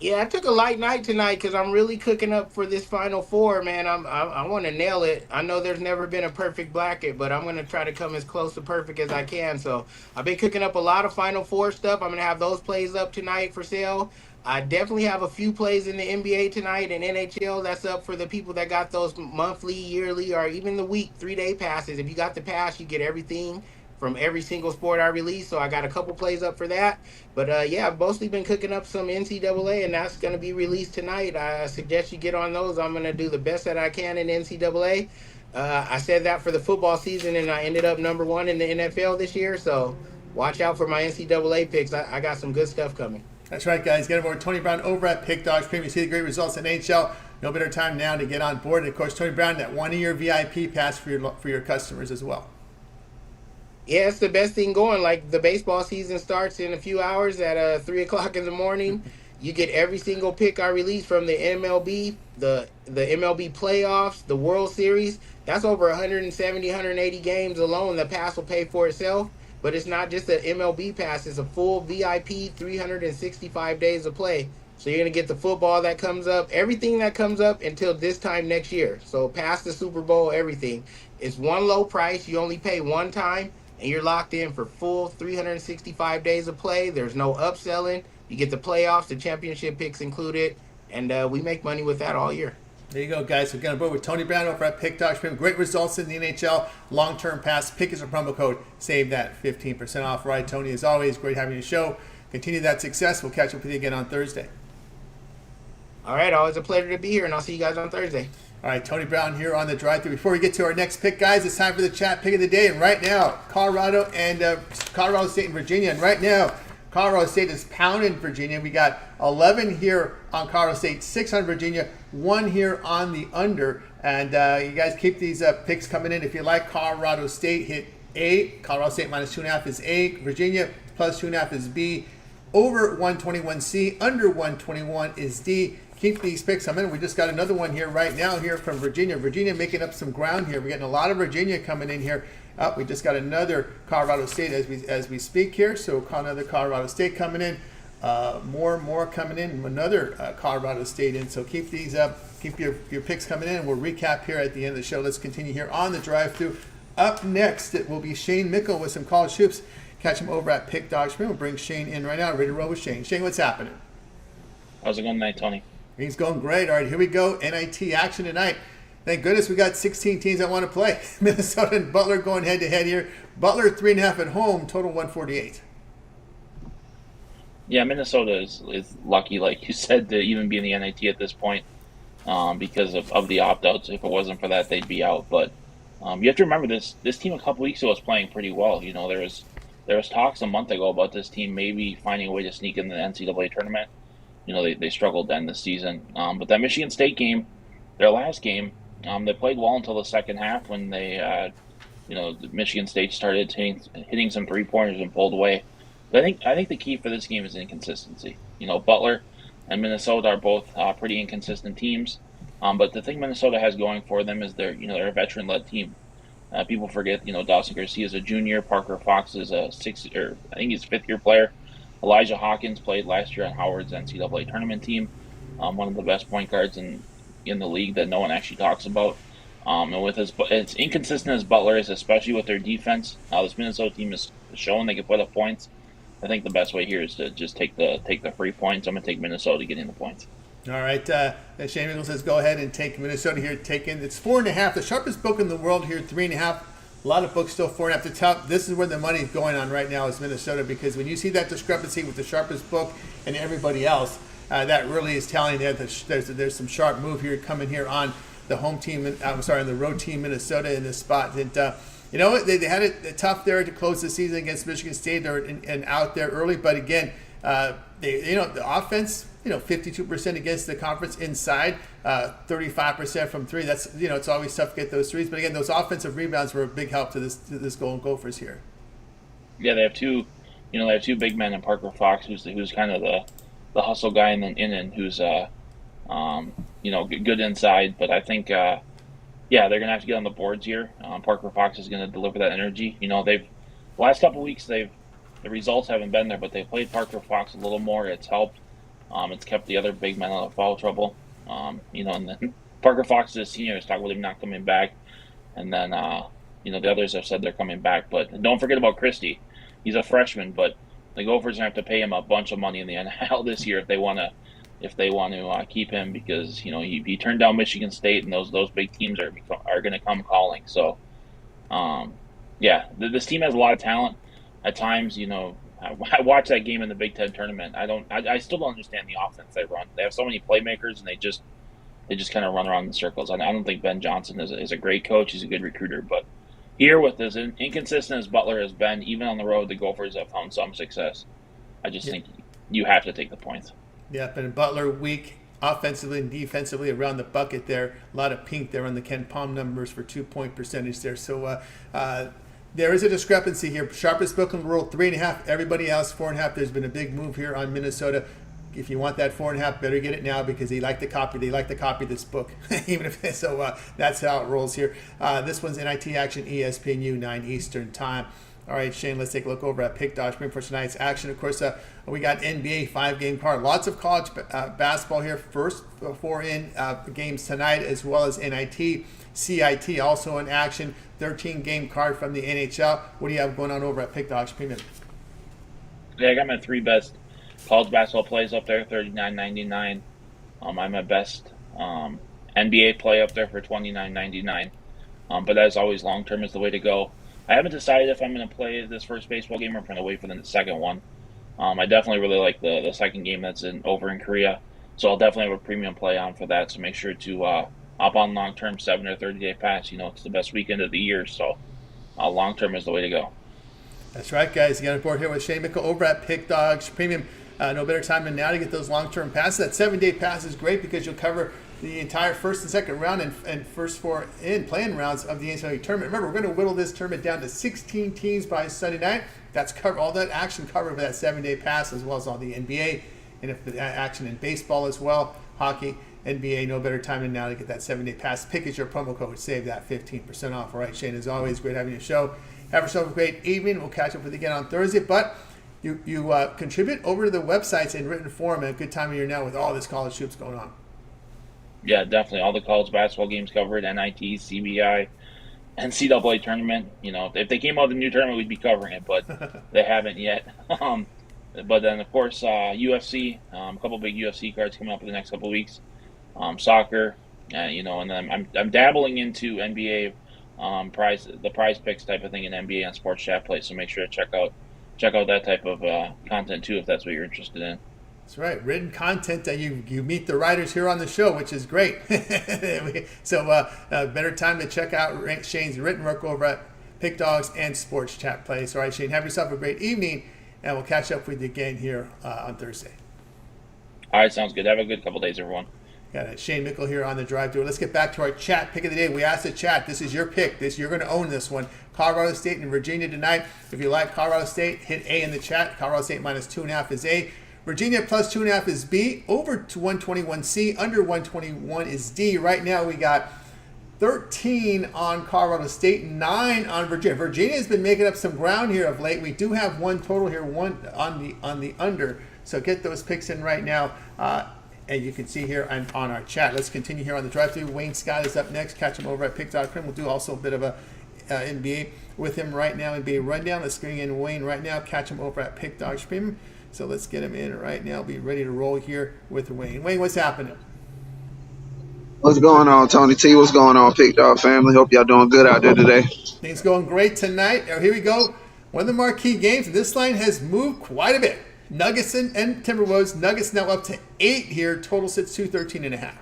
Yeah, I took a light night tonight because I'm really cooking up for this Final Four, man. I want to nail it. I know there's never been a perfect bracket, but I'm going to try to come as close to perfect as I can. So I've been cooking up a lot of Final Four stuff. I'm going to have those plays up tonight for sale. I definitely have a few plays in the NBA tonight and NHL. That's up for the people that got those monthly, yearly, or even the week 3-day passes. If you got the pass, you get everything from every single sport I release. So I got a couple plays up for that. But yeah, I've mostly been cooking up some NCAA, and that's going to be released tonight. I suggest you get on those. I'm going to do the best that I can in NCAA. I said that for the football season, and I ended up number 1 in the NFL this year. So watch out for my NCAA picks. I got some good stuff coming. That's right, guys. Get over to Tony Brown over at Pick Dogs Premium. See the great results in NHL. No better time now to get on board. And of course, Tony Brown, that 1-year VIP pass for your customers as well. Yeah, it's the best thing going. Like the baseball season starts in a few hours at 3 o'clock in the morning. You get every single pick I release from the MLB, the MLB playoffs, the World Series. That's over 170, 180 games alone. The pass will pay for itself. But it's not just an MLB pass. It's a full VIP 365 days of play. So you're going to get the football that comes up, everything that comes up until this time next year. So past the Super Bowl, everything. It's one low price. You only pay one time, and you're locked in for full 365 days of play. There's no upselling. You get the playoffs, the championship picks included, and we make money with that all year. There you go, guys. We're going to board with Tony Brown over at Pick Dog Supreme. Great results in the NHL. Long-term pass. Pick is a promo code. Save that 15% off. Right, Tony, as always, great having you show. Continue that success. We'll catch up with you again on Thursday. All right, always a pleasure to be here, and I'll see you guys on Thursday. All right, Tony Brown here on the drive-thru. Before we get to our next pick, guys, it's time for the chat pick of the day. And right now, Colorado State and Virginia. And right now, Colorado State is pounding Virginia. We got 11 here on Colorado State, 6 on Virginia, 1 here on the under. And you guys keep these picks coming in. If you like Colorado State, hit A. Colorado State minus 2.5 is A. Virginia plus 2.5 is B. Over 121 C. Under 121 is D. Keep these picks coming. We just got another one here right now here from Virginia. Virginia making up some ground here. We're getting a lot of Virginia coming in here. We just got another Colorado State as we speak here. So another Colorado State coming in. More coming in. Another Colorado State in. So keep these up. Keep your picks coming in. We'll recap here at the end of the show. Let's continue here on the drive-thru. Up next, it will be Shane Mickle with some college hoops. Catch him over at Pick Dog Supreme. We'll bring Shane in right now. Ready to roll with Shane. Shane, what's happening? How's it going tonight, Tony? He's going great. All right, here we go. NIT action tonight. Thank goodness we got 16 teams that want to play. Minnesota and Butler going head-to-head here. Butler 3.5 at home, total 148. Yeah, Minnesota is lucky, like you said, to even be in the NIT at this point because of the opt-outs. If it wasn't for that, they'd be out. But you have to remember this team a couple weeks ago was playing pretty well. You know, there was talks a month ago about this team maybe finding a way to sneak in the NCAA tournament. You know, they struggled to end the season. But that Michigan State game, their last game, they played well until the second half when they, Michigan State started hitting some three-pointers and pulled away. But I think the key for this game is inconsistency. You know, Butler and Minnesota are both pretty inconsistent teams. But the thing Minnesota has going for them is they're a veteran-led team. People forget, Dawson Garcia is a junior. Parker Fox is a fifth-year player. Elijah Hawkins played last year on Howard's NCAA tournament team. One of the best point guards in the league that no one actually talks about. And with as inconsistent as Butler is, especially with their defense, this Minnesota team is showing they can put up points. I think the best way here is to just take the free points. I'm going to take Minnesota getting the points. All right. Shane Mickle says go ahead and take Minnesota here. It's 4.5. The sharpest book in the world here, 3.5. A lot of books still 4.5. The top. This is where the money is going on right now is Minnesota, because when you see that discrepancy with the sharpest book and everybody else, that really is telling you that there's some sharp move here coming here on the home team. On the road team, Minnesota in this spot. And you know what? They had it tough there to close the season against Michigan State. They're and out there early, but again, the offense. 52% against the conference inside, 35% from three. That's it's always tough to get those threes. But again, those offensive rebounds were a big help to this Golden Gophers here. Yeah, they have two. They have two big men in Parker Fox, who's kind of the hustle guy, and then Innen, who's good inside. But I think they're gonna have to get on the boards here. Parker Fox is gonna deliver that energy. The last couple of weeks the results haven't been there, but they played Parker Fox a little more. It's helped. It's kept the other big men out of foul trouble. And then Parker Fox is a senior. Let's talk about him not coming back. And then, the others have said they're coming back. But don't forget about Christie. He's a freshman, but the Gophers are going to have to pay him a bunch of money in the NHL this year if they want to keep him, because, he turned down Michigan State, and those big teams are going to come calling. So, this team has a lot of talent. At times, I watched that game in the Big Ten tournament. I still don't understand the offense they run. They have so many playmakers, and they just kind of run around in circles. I don't think Ben Johnson is a great coach. He's a good recruiter, but here, with as inconsistent as Butler has been, even on the road, the Gophers have found some success. I just think you have to take the points. Yeah, but Butler weak offensively and defensively around the bucket there. A lot of pink there on the Ken Palm numbers for 2-point percentage there. So there is a discrepancy here. Sharpest book in the world, 3.5. Everybody else, 4.5. There's been a big move here on Minnesota. If you want that 4.5, better get it now, because they like to copy this book. That's how it rolls here. This one's NIT action, ESPNU 9 Eastern time. All right, Shane, let's take a look over at Pick Dog Supreme for tonight's action. Of course, we got NBA 5-game card. Lots of college basketball here. First 4 games tonight, as well as NIT. CIT also in action. 13-game card from the NHL. What do you have going on over at Pick Dog Supreme? Yeah, I got my 3 best college basketball plays up there, $39.99. I'm my best NBA play up there for $29.99. But as always, long term is the way to go. I haven't decided if I'm going to play this first baseball game or if I'm going to wait for the second one. I definitely really like the second game that's over in Korea, so I'll definitely have a premium play on for that. So make sure to hop on long term 7 or 30-day pass. It's the best weekend of the year, so long term is the way to go. That's right, guys. You got on board here with Shane Mickle over at Pick Dogs Premium. No better time than now to get those long-term passes. That 7-day pass is great because you'll cover the entire first and second round and first four play-in rounds of the NCAAB tournament. Remember, we're going to whittle this tournament down to 16 teams by Sunday night. That's all that action covered for that 7-day pass, as well as all the NBA and if the action in baseball as well, hockey, NBA. No better time than now to get that 7-day pass. Pick as your promo code. Save that 15% off. All right, Shane, as always, great having you on the show. Have yourself a great evening. We'll catch up with you again on Thursday. But you contribute over to the websites in written form at a good time of year now with all this college hoops going on. Yeah, definitely. All the college basketball games covered, NIT, CBI, NCAA tournament. If they came out with a new tournament, we'd be covering it, but they haven't yet. But then, of course, UFC, a couple big UFC cards coming up in the next couple of weeks. Soccer, and then I'm dabbling into NBA the prize picks type of thing in NBA on Sports Chat Play. So make sure to check out that type of content too if that's what you're interested in. That's right, written content that you meet the writers here on the show, which is great. So better time to check out Shane's written work over at Pick Dogs and Sports Chat Play. So all right, Shane, have yourself a great evening, and we'll catch up with you again here on Thursday. All right, sounds good. Have a good couple days, everyone. Got Shane Mickle here on the drive through. Let's get back to our chat pick of the day. We asked the chat, this is your pick. You're going to own this one. Colorado State and Virginia tonight. If you like Colorado State, hit A in the chat. Colorado State minus 2.5 is A. Virginia plus 2.5 is B. Over to 121 C. Under 121 is D. Right now we got 13 on Colorado State, 9 on Virginia. Virginia has been making up some ground here of late. We do have one total here, one on the under. So get those picks in right now. And you can see here on our chat. Let's continue here on the drive-thru. Wayne Scott is up next. Catch him over at Pick.com. We'll do also a bit of a NBA with him right now, NBA rundown. Let's bring in Wayne right now. Catch him over at Pick Dogs Premium. So let's get him in right now. Be ready to roll here with Wayne. Wayne, what's happening? What's going on, Tony T? What's going on, Pick Dog family? Hope y'all doing good out there today. Things going great tonight. Here we go. One of the marquee games. This line has moved quite a bit. Nuggets and Timberwolves. Nuggets now up to 8 here. Total sits 213.5.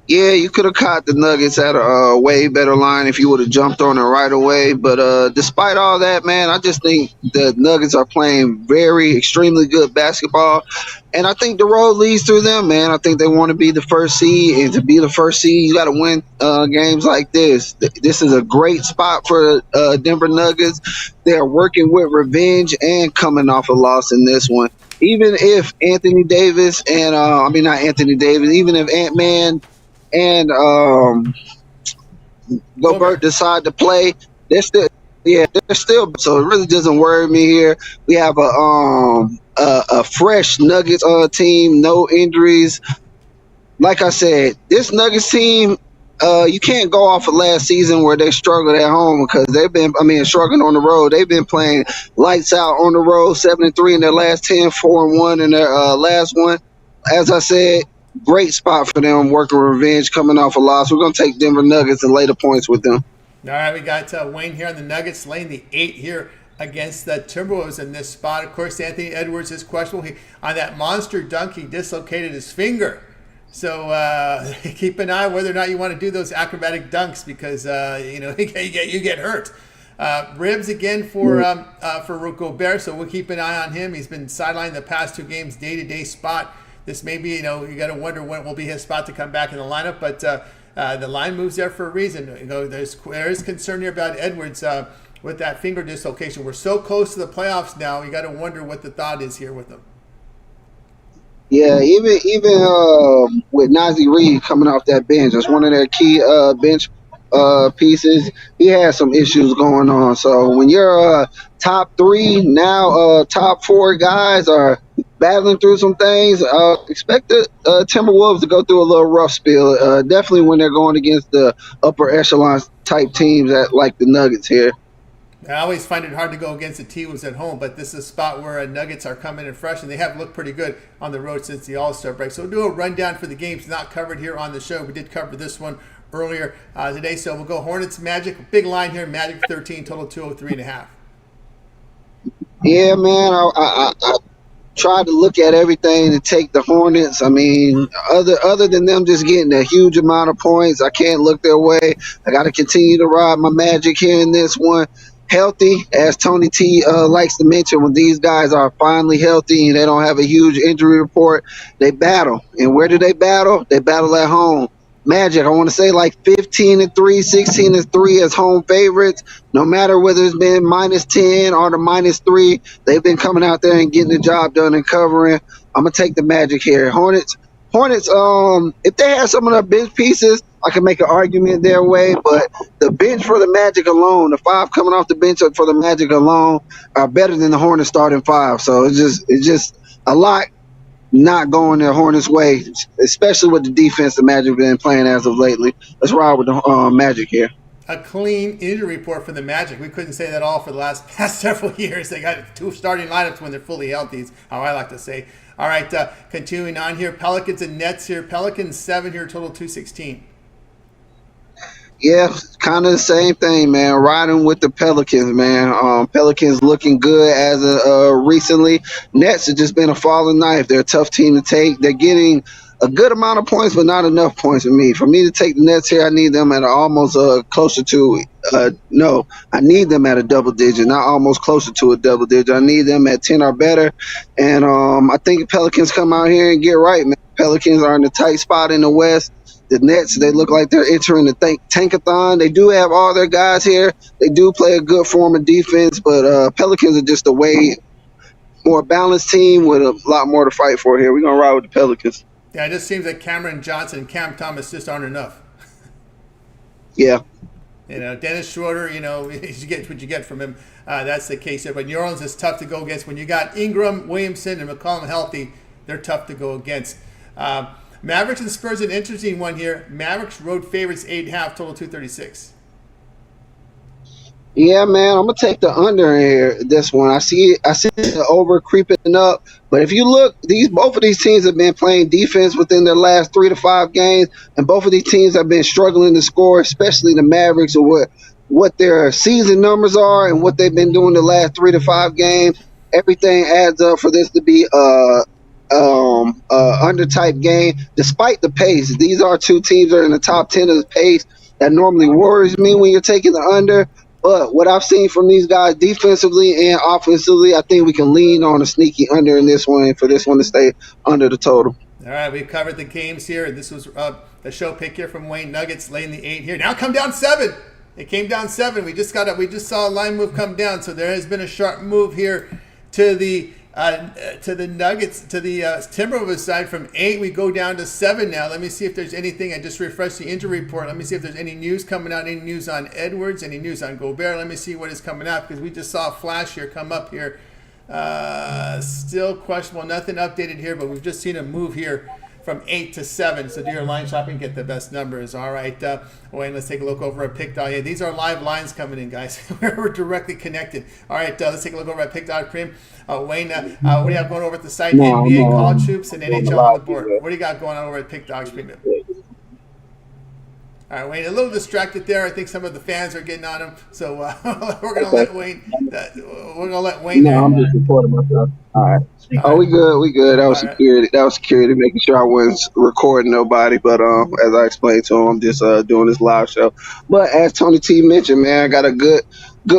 Yeah, you could have caught the Nuggets at a way better line if you would have jumped on it right away. But despite all that, man, I just think the Nuggets are playing extremely good basketball. And I think the road leads through them, man. I think they want to be the first seed. And to be the first seed, you got to win games like this. This is a great spot for Denver Nuggets. They're working with revenge and coming off a loss in this one. Even if Anthony Davis and, not Anthony Davis, even if Ant-Man and Gobert decide to play, they're still. So it really doesn't worry me here. We have a fresh Nuggets team, no injuries. Like I said, this Nuggets team, you can't go off of last season where they struggled at home because they've been, struggling on the road. They've been playing lights out on the road, 7-3 in their last 10, 4-1 in their last one. As I said, great spot for them, working revenge, coming off a loss. We're going to take Denver Nuggets and lay the points with them. All right, we got Wayne here on the Nuggets, laying the 8 here against the Timberwolves in this spot. Of course, Anthony Edwards is questionable. On that monster dunk, he dislocated his finger. So keep an eye on whether or not you want to do those acrobatic dunks because, you get hurt. Ribs again for Gobert, so we'll keep an eye on him. He's been sidelined the past 2 games, day-to-day spot. This may be, you got to wonder when will be his spot to come back in the lineup, but the line moves there for a reason. There is concern here about Edwards with that finger dislocation. We're so close to the playoffs now. You got to wonder what the thought is here with him. Yeah, even with Nazi Reed coming off that bench, that's one of their key bench pieces. He has some issues going on. So when you're top 3 now, top 4 guys are battling through some things. Expect the Timberwolves to go through a little rough spell. Definitely when they're going against the upper echelon type teams like the Nuggets here. I always find it hard to go against the T-Wolves at home, but this is a spot where Nuggets are coming in fresh, and they have looked pretty good on the road since the All-Star break. So we'll do a rundown for the games not covered here on the show. We did cover this one earlier today, so we'll go Hornets, Magic. Big line here, Magic 13, total 203.5. Yeah, man. I tried to look at everything to take the Hornets. I mean, other than them just getting a huge amount of points, I can't look their way. I got to continue to ride my Magic here in this one. Healthy, as Tony T likes to mention, when these guys are finally healthy and they don't have a huge injury report, they battle. And where do they battle? They battle at home. Magic, I want to say like 15-3, 16-3 as home favorites. No matter whether it's been -10 or the -3, they've been coming out there and getting the job done and covering. I'm gonna take the Magic here. Hornets. If they had some of their bench pieces, I can make an argument their way. But the bench for the Magic alone, the 5 coming off the bench for the Magic alone, are better than the Hornets starting 5. So it's just a lot not going their Hornets' way, especially with the defense the Magic been playing as of lately. Let's ride with the Magic here. A clean injury report for the Magic. We couldn't say that all for the past several years. They got 2 starting lineups when they're fully healthy, is how I like to say. All right, continuing on here. Pelicans and Nets here. Pelicans 7 here, total 216. Yeah, kind of the same thing, man. Riding with the Pelicans, man. Pelicans looking good as recently. Nets have just been a falling knife. They're a tough team to take. They're getting a good amount of points, but not enough points for me. For me to take the Nets here, I need them at almost closer to I need them at a double digit, not almost closer to a double digit. I need them at 10 or better. And I think Pelicans come out here and get right, man. Pelicans are in a tight spot in the West. The Nets, they look like they're entering the tankathon. They do have all their guys here. They do play a good form of defense, but Pelicans are just a way more balanced team with a lot more to fight for here. We're going to ride with the Pelicans. Yeah, it just seems like Cameron Johnson and Cam Thomas just aren't enough. Yeah. Dennis Schroeder, you get what you get from him. That's the case here. But New Orleans is tough to go against. When you got Ingram, Williamson, and McCollum healthy, they're tough to go against. Mavericks and Spurs, an interesting one here. Mavericks road favorites 8.5, total 236. Yeah, man, I'm gonna take the under here. This one, I see the over creeping up. But if you look, both of these teams have been playing defense within their last 3 to 5 games, and both of these teams have been struggling to score, especially the Mavericks, or what their season numbers are and what they've been doing the last 3 to 5 games. Everything adds up for this to be under type game, despite the pace. These are 2 teams that are in the top 10 of the pace. That normally worries me when you're taking the under. But what I've seen from these guys defensively and offensively, I think we can lean on a sneaky under in this one, for this one to stay under the total. All right, we've covered the games here. This was the show pick here from Wayne. Nuggets laying the 8 here. Now come down 7. It came down 7. We just saw a line move come down. So there has been a sharp move here to the Nuggets, to the Timberwolves side. From 8, we go down to 7 now. Let me see if there's anything. I just refreshed the injury report. Let me see if there's any news coming out, any news on Edwards, any news on Gobert. Let me see what is coming out, because we just saw a flash here come up here. Still questionable. Nothing updated here, but we've just seen a move here from 8 to 7. So do your line shopping, get the best numbers. All right, Wayne, let's take a look over at Pick.com. These are live lines coming in, guys. We're directly connected. All right, let's take a look over at Pick.com. Wayne, what do you have going over at the site? NBA, college hoops, and NHL on the board. What do you got going on over at Pick.com? All right, Wayne, a little distracted there. I think some of the fans are getting on him, so we're gonna let Wayne. No, I'm just recording myself. All right. Oh, we good. That was security. That was security, making sure I wasn't recording nobody. But as I explained to him, I'm just doing this live show. But as Tony T mentioned, man, I got a good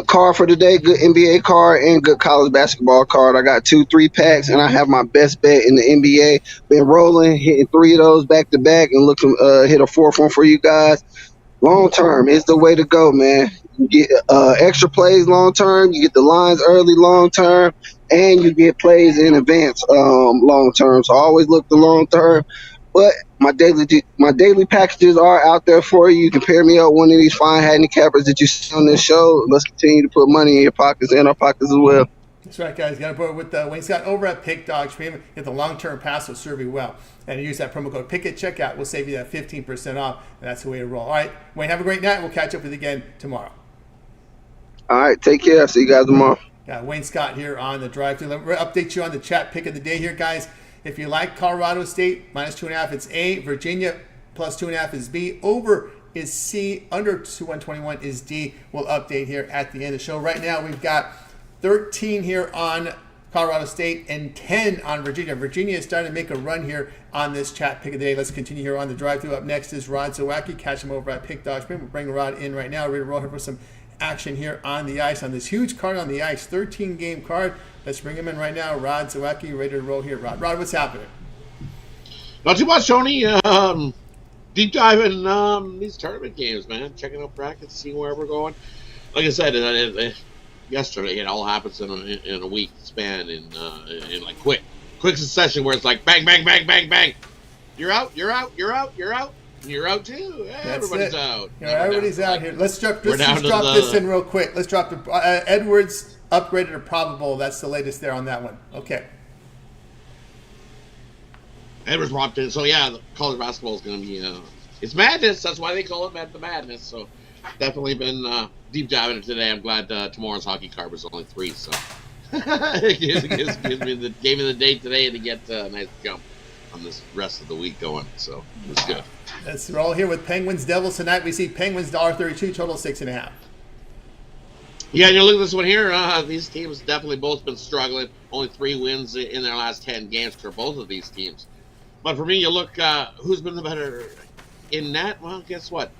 card for today. Good NBA card and good college basketball card. I got 2 3-packs, and I have my best bet in the NBA. Been rolling, hitting 3 of those back to back, and looking hit a 4th one for you guys. Long term is the way to go, man. You get extra plays long term. You get the lines early long term, and you get plays in advance long term. So I always look the long term. But my daily packages are out there for you. You can pair me up one of these fine handicappers that you see on this show. Let's continue to put money in your pockets and our pockets as well. That's right, guys. Got to put it with Wayne Scott over at Pick Dog Stream. Get the long-term pass will serve you well. And use that promo code PICK at checkout. We'll save you that 15% off. And that's the way to roll. All right, Wayne, have a great night. We'll catch up with you again tomorrow. All right, take care. See you guys tomorrow. Got Wayne Scott here on the drive through. Let me update you on the chat pick of the day here, guys. If you like Colorado State, -2.5, it's A. Virginia, +2.5 is B. Over is C. Under 121 is D. We'll update here at the end of the show. Right now, we've got 13 here on Colorado State and 10 on Virginia. Virginia is starting to make a run here on this chat pick of the day. Let's continue here on the drive through. Up next is Rod Zawacky. Catch him over at Pick Dodge Print. We'll bring Rod in right now. Ready to roll here for some action here on the ice, on this huge card on the ice, 13-game card. Let's bring him in right now. Rod Zawacky, ready to roll here. Rod, what's happening? Not too much, Tony. Deep dive in these tournament games, man. Checking out brackets, seeing where we're going. Like I said, yesterday, it all happens in a week span, in like quick succession, where it's like bang, bang, bang, bang, bang. You're out. You're out too. Everybody's out. Everybody's out here. Let's drop this in real quick. Let's drop the Edwards upgraded to probable. That's the latest there on that one. Okay. Edwards dropped in. So yeah, the college basketball is going to be it's madness. That's why they call it the madness. So definitely been deep diving into today. I'm glad tomorrow's hockey card was only 3. So it gives me the date today to get a nice jump on this rest of the week going. So it's good. Let's roll here with Penguins Devils tonight. We see Penguins $1.32, total 6.5. Yeah, and you look at this one here. These teams definitely both been struggling. Only 3 wins in their last 10 games for both of these teams. But for me, you look who's been the better in net. Well, guess what?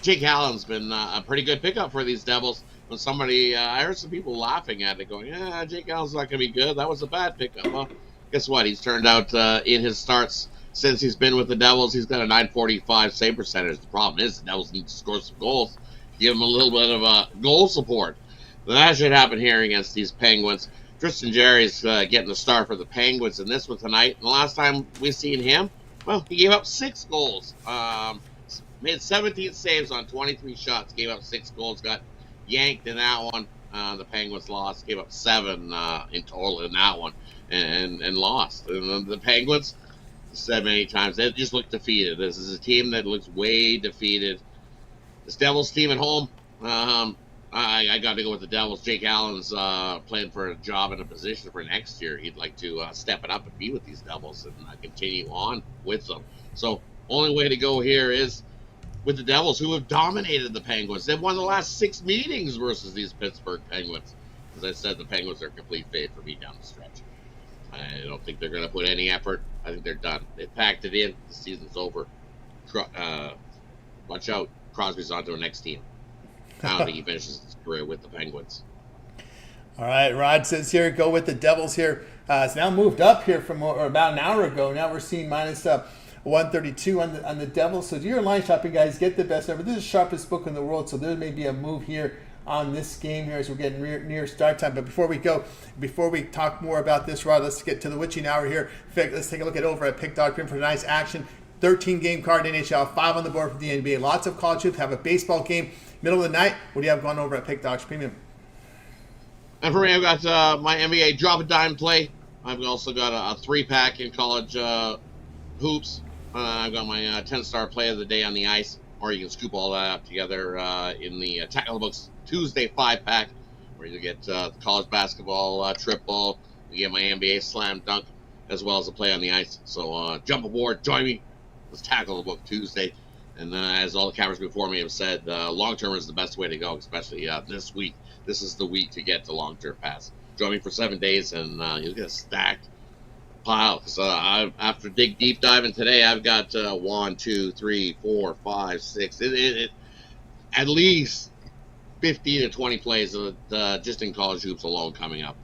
Jake Allen's been a pretty good pickup for these Devils. When somebody, I heard some people laughing at it, going, "Yeah, Jake Allen's not going to be good. That was a bad pickup." Well, guess what? He's turned out in his starts since he's been with the Devils, he's got a .945 save percentage. The problem is the Devils need to score some goals. Give him a little bit of goal support. That should happen here against these Penguins. Tristan Jarry's getting the start for the Penguins in this one tonight. And the last time we seen him, well, he gave up 6 goals. Made 17 saves on 23 shots. Gave up 6 goals. Got yanked in that one. The Penguins lost. Gave up 7 in total in that one, and lost. And the Penguins, said many times, they just look defeated. This is a team that looks way defeated. This Devils team at home, I got to go with the Devils. Jake Allen's playing for a job and a position for next year. He'd like to step it up and be with these Devils and continue on with them. So only way to go here is with the Devils, who have dominated the Penguins. They've won the last 6 meetings versus these Pittsburgh Penguins. As I said, the Penguins are a complete fade for me down the stretch. I don't think they're going to put any effort. I think they're done. They packed it in. The season's over. Watch out. Crosby's on to the next team. I don't think he finishes his career with the Penguins. All right, Rod says here, go with the Devils here. It's now moved up here from about an hour ago. Now we're seeing minus 132 on the Devils. So do your line shopping, guys. Get the best number. This is the sharpest book in the world, so there may be a move here on this game here as we're getting near start time. But before we talk more about this, Rod, let's get to the witching hour here. Let's take a look at over at Pick Dog Print for tonight's action. 13-game card NHL, 5 on the board for the NBA. Lots of college hoops. Have a baseball game middle of the night. What do you have going over at Pick Dogs Premium? And for me, I've got my NBA drop a dime play. I've also got a 3-pack in college hoops. I've got my 10-star play of the day on the ice, or you can scoop all that up together in the Tackle Books Tuesday 5-pack, where you get college basketball triple, you get my NBA slam dunk, as well as a play on the ice. So jump aboard, join me. Let's tackle the book Tuesday. And as all the cameras before me have said, long-term is the best way to go, especially this week. This is the week to get the long-term pass. Join me for 7 days, and you'll get a stacked pile. So after deep diving today, I've got 1, 2, 3, 4, 5, 6. At least 15 to 20 plays just in college hoops alone coming up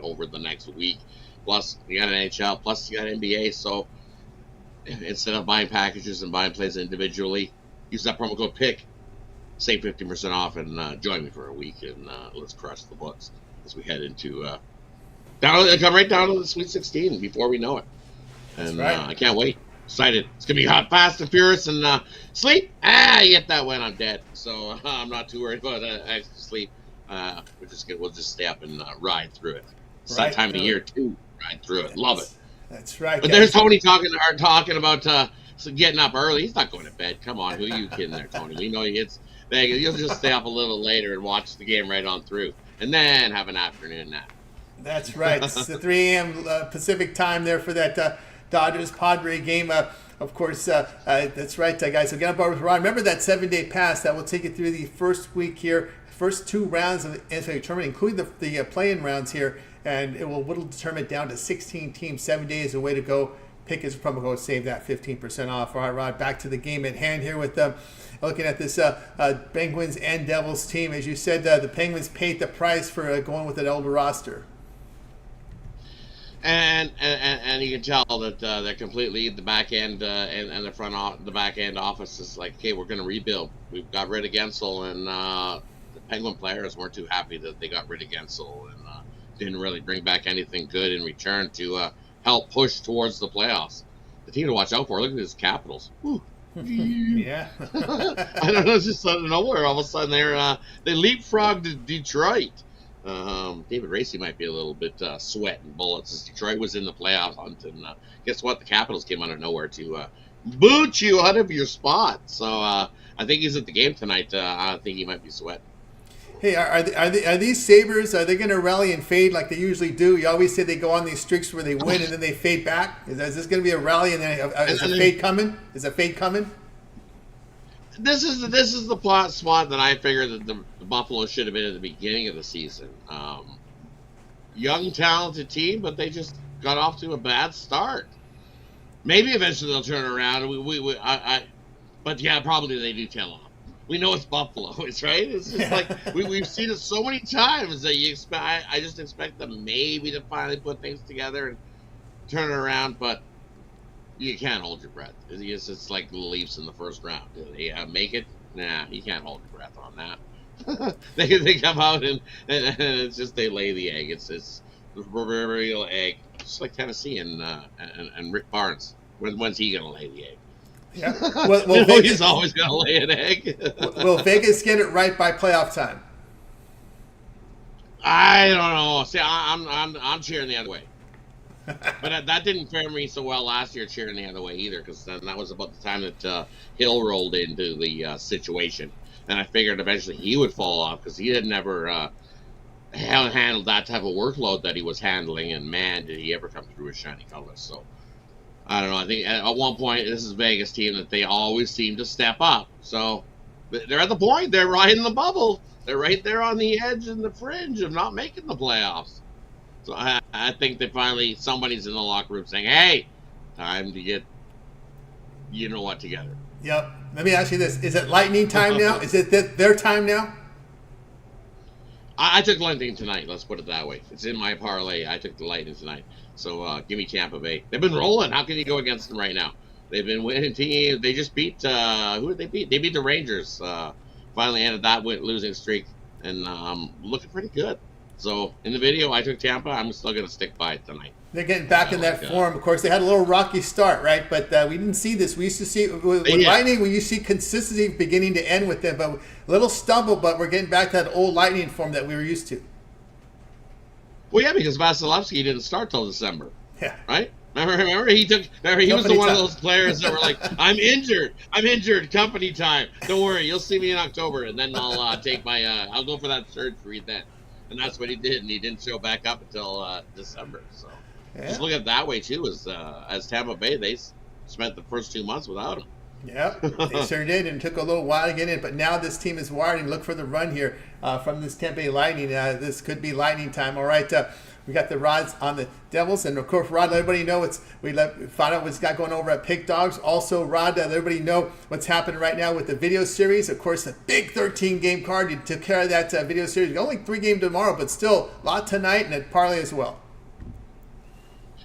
over the next week. Plus, you got NHL. Plus, you got NBA. So instead of buying packages and buying plays individually, use that promo code PICK, save 15% off, and join me for a week, and let's crush the books as we head into come right down to the Sweet 16 before we know it. And right. I can't wait. Excited. It's gonna be hot, fast, and furious. And sleep. You get that when I'm dead. So I'm not too worried about extra sleep. We'll just stay up and ride through it. It's that time of year too. Ride through it. Love it. That's right. But there's Tony talking about getting up early. He's not going to bed. Come on, who are you kidding there, Tony? We know You'll just stay up a little later and watch the game right on through, and then have an afternoon nap. That's right. It's the 3 a.m. Pacific time there for that Dodgers-Padre game. Of course, that's right, guys. So get on board with Ron. Remember that 7-day pass that will take you through the first week here, first 2 rounds of the NCAA tournament, including the play-in rounds here, and it will whittle the tournament down to 16 teams. 7 days, a way to go. Pick his promo code, save that 15% off. All right, Rod, back to the game at hand here with looking at this Penguins and Devils team. As you said, the Penguins paid the price for going with an older roster. And you can tell that they're completely the back end and the back end office is like, okay, we're going to rebuild. We've got rid of Gensel, and the Penguin players weren't too happy that they got rid of Gensel and didn't really bring back anything good in return to help push towards the playoffs. The team to watch out for. Look at these Capitals. Yeah. I don't know, just out of nowhere, all of a sudden they leapfrogged Detroit. David Racey might be a little bit sweating bullets as Detroit was in the playoff hunt, and guess what? The Capitals came out of nowhere to boot you out of your spot. So I think he's at the game tonight. I think he might be sweating. Hey, are these Sabres, are they going to rally and fade like they usually do? You always say they go on these streaks where they win and then they fade back. Is this going to be a rally and then is a fade coming? Is a fade coming? This is the plot spot that I figured that the Buffalo should have been at the beginning of the season. Young, talented team, but they just got off to a bad start. Maybe eventually they'll turn around. But yeah, probably they do tail off. We know it's Buffalo, it's right. It's just like we've seen it so many times that you expect. I just expect them maybe to finally put things together and turn it around, but you can't hold your breath. It's like the Leafs in the first round. Do they make it? Nah, you can't hold your breath on that. they come out and it's just they lay the egg. It's the proverbial egg, just like Tennessee and Rick Barnes. When's he gonna lay the egg? Yeah. Well, Vegas, he's always gonna lay an egg. Will Vegas get it right by playoff time? I don't know. See, I'm cheering the other way. But that didn't fare me so well last year, cheering the other way either, because that was about the time that Hill rolled into the situation, and I figured eventually he would fall off because he had never handled that type of workload that he was handling, and man, did he ever come through with shiny colors. So I don't know. I think at one point this is Vegas team that they always seem to step up. So they're at the point. They're riding the bubble. They're right there on the edge and the fringe of not making the playoffs. So I think that finally somebody's in the locker room saying, hey, time to get you know what together. Yep. Let me ask you this. Is it Lightning time now? Is it their time now? I took Lightning tonight. Let's put it that way. It's in my parlay. I took the Lightning tonight. So give me Tampa Bay. They've been rolling. How can you go against them right now? They've been winning teams. They just beat who did they beat? They beat the Rangers. Finally ended that losing streak and looking pretty good. So in the video, I took Tampa. I'm still going to stick by it tonight. They're getting back in that form. Of course, they had a little rocky start, right? But we didn't see this. We used to see with Lightning, we used to see consistency beginning to end with them, but a little stumble. But we're getting back to that old Lightning form that we were used to. Well, yeah, because Vasilevsky didn't start till December. Yeah. Right? Remember he was one of those players that were like, I'm injured, company time. Don't worry, you'll see me in October, and then I'll take my I'll go for that surgery then. And that's what he did, and he didn't show back up until December. So just look at it that way too. As Tampa Bay, they spent the first 2 months without him. Yeah, they sure did, and it took a little while to get in. But now this team is wired, and look for the run here from this Tampa Bay Lightning. This could be Lightning time. All right, we got the Rods on the Devils, and of course, Rod, let everybody know find out what's got going over at Pick Dogs. Also, Rod, let everybody know what's happening right now with the video series. Of course, a big 13-game card. You took care of that video series. Only 3 games tomorrow, but still a lot tonight, and a parlay as well.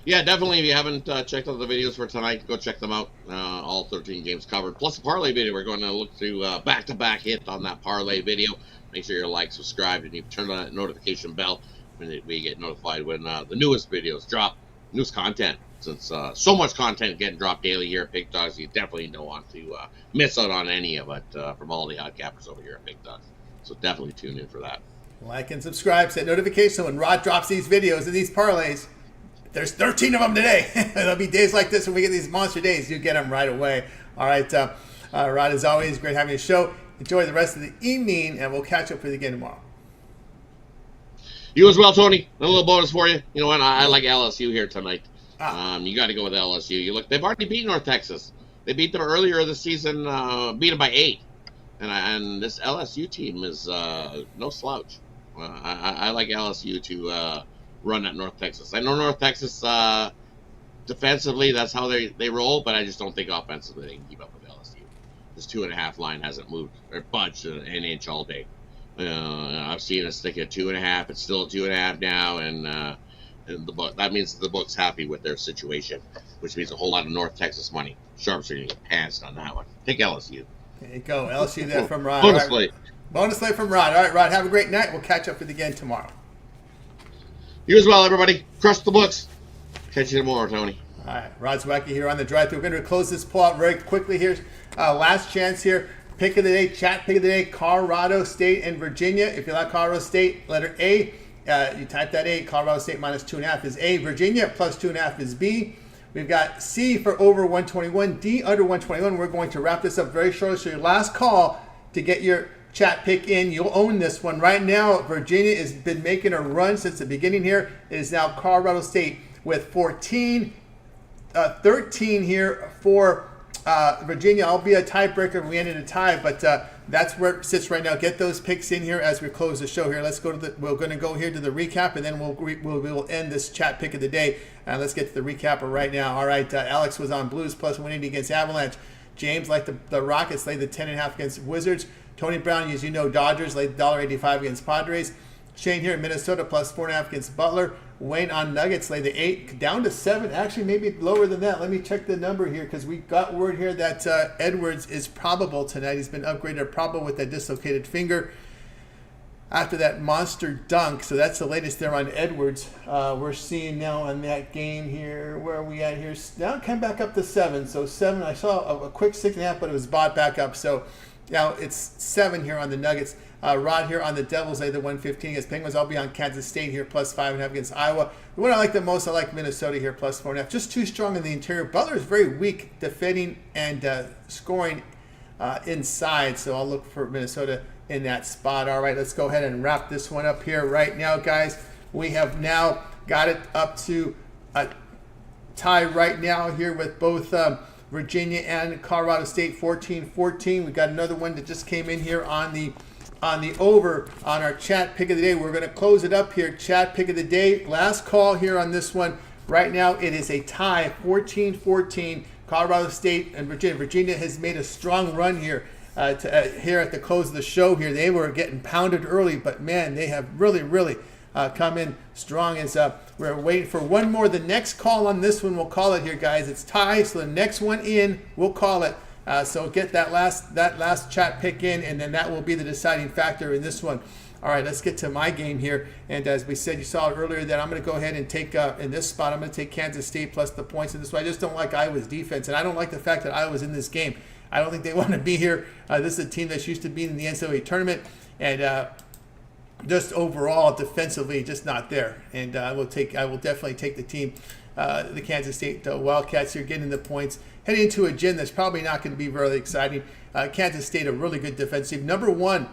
Yeah, definitely. If you haven't checked out the videos for tonight, go check them out. All 13 games covered. Plus the parlay video. We're going to look to back-to-back hit on that parlay video. Make sure you're subscribed, and you turn on that notification bell when we get notified when the newest videos drop. Newest content. Since so much content getting dropped daily here at Big Dogs, you definitely don't want to miss out on any of it from all the odd cappers over here at Big Dogs. So definitely tune in for that. Like and subscribe. Set notification when Rod drops these videos and these parlays. There's 13 of them today. There'll be days like this when we get these monster days. You get them right away. All right, Rod, as always, great having you show. Enjoy the rest of the evening, and we'll catch up with you again tomorrow. You as well, Tony. A little bonus for you. You know what? I like LSU here tonight. You got to go with LSU. You look, they've already beat North Texas. They beat them earlier this season, beat them by 8. And this LSU team is no slouch. I like LSU to run at North Texas. I know North Texas defensively, that's how they roll, but I just don't think offensively they can keep up with LSU. This 2.5 line hasn't moved or budged an inch all day. I've seen it stick at 2.5. It's still at 2.5 now, and the book, that means the book's happy with their situation, which means a whole lot of North Texas money. Sharps are going to get pantsed on that one. Take LSU. There you go. LSU there from Rod. Bonus play. Bonus play from Rod. All right, Rod, have a great night. We'll catch up with you again tomorrow. You as well, everybody. Crush the books. Catch you tomorrow, Tony. All right, Rod Zawacky here on the drive-thru. We're going to close this poll out very quickly here. Last chance here. Pick of the day, chat pick of the day, Colorado State and Virginia. If you like Colorado State, letter A, you type that A. Colorado State minus 2.5 is A. Virginia plus 2.5 is B. We've got C for over 121, D under 121. We're going to wrap this up very shortly. So your last call to get your chat pick in. You'll own this one. Right now, Virginia has been making a run since the beginning here. It is now Colorado State with 14, 13 here for Virginia. I'll be a tiebreaker. We ended a tie, but that's where it sits right now. Get those picks in here as we close the show here. Let's go to we're going to go here to the recap, and then we'll end this chat pick of the day. Let's get to the recapper right now. All right, Alex was on Blues plus 180 against Avalanche. James liked the Rockets, laid the 10.5 against Wizards. Tony Brown, as you know, Dodgers laid $1.85 against Padres. Shane here in Minnesota plus 4.5 against Butler. Wayne on Nuggets laid the 8 down to 7. Actually, maybe lower than that. Let me check the number here because we got word here that Edwards is probable tonight. He's been upgraded to probable with that dislocated finger after that monster dunk. So that's the latest there on Edwards. We're seeing now on that game here. Where are we at here? Now it came back up to 7. So 7. I saw a quick 6.5, but it was bought back up. So now it's 7 here on the Nuggets. Rod here on the Devils, laid the 115 against Penguins. I'll be on Kansas State here, plus 5.5 against Iowa. The one I like the most, I like Minnesota here, plus 4.5. Just too strong in the interior. Butler is very weak defending and scoring inside, so I'll look for Minnesota in that spot. All right, let's go ahead and wrap this one up here right now, guys. We have now got it up to a tie right now here with both Virginia and Colorado State, 14-14. We got another one that just came in here on the over on our chat pick of the day. We're going to close it up here. Chat pick of the day. Last call here on this one. Right now it is a tie, 14-14. Colorado State and Virginia. Virginia has made a strong run here here at the close of the show here. They were getting pounded early, but man, they have really come in strong. As we're waiting for one more. The next call on this one, we'll call it here, guys. It's tie, so the next one in, we'll call it. So get that last chat pick in, and then that will be the deciding factor in this one. All right, let's get to my game here. And as we said, you saw earlier that I'm going to go ahead and take, in this spot, I'm going to take Kansas State plus the points in this one. I just don't like Iowa's defense, and I don't like the fact that Iowa's in this game. I don't think they want to be here. This is a team that's used to being in the NCAAB tournament, and just overall defensively, just not there. And I will definitely take the team, the Kansas State Wildcats here, getting the points. Heading into a gym that's probably not going to be really exciting. Kansas State, a really good defensive. Number 1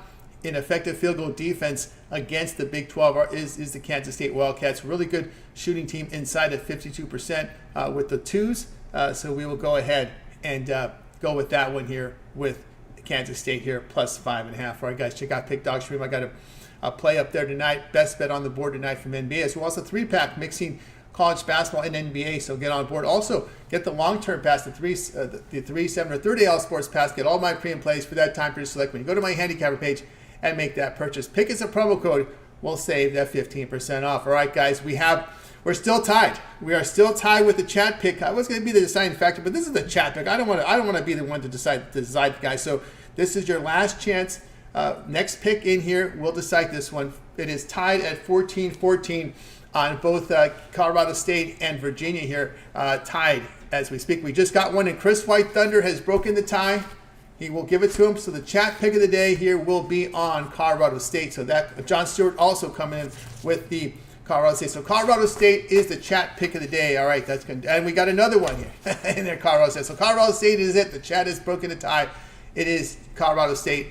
in effective field goal defense against the Big 12 is the Kansas State Wildcats. Really good shooting team inside at 52% with the twos. So we will go ahead and go with that one here with Kansas State here, plus 5.5. All right, guys, check out Pick Dog Stream. I got a play up there tonight. Best bet on the board tonight from NBA, as well as a 3-pack mixing college basketball and NBA, so get on board. Also, get the long-term pass, the 3, 7, or 30 All Sports Pass. Get all my pre and plays for that time period select when you go to my handicapper page and make that purchase. Pick as a promo code. We'll save that 15% off. All right, guys, we're still tied. We are still tied with the chat pick. I was going to be the deciding factor, but this is the chat pick. I don't want to be the one to decide, guys. So this is your last chance. Next pick in here, we'll decide this one. It is tied at 14-14. On both Colorado State and Virginia here, tied as we speak. We just got one, and Chris White Thunder has broken the tie. He will give it to him. So the chat pick of the day here will be on Colorado State. So that John Stewart also coming in with the Colorado State. So Colorado State is the chat pick of the day. All right, that's good. And we got another one here in there, Colorado State. So Colorado State is it. The chat has broken the tie. It is Colorado State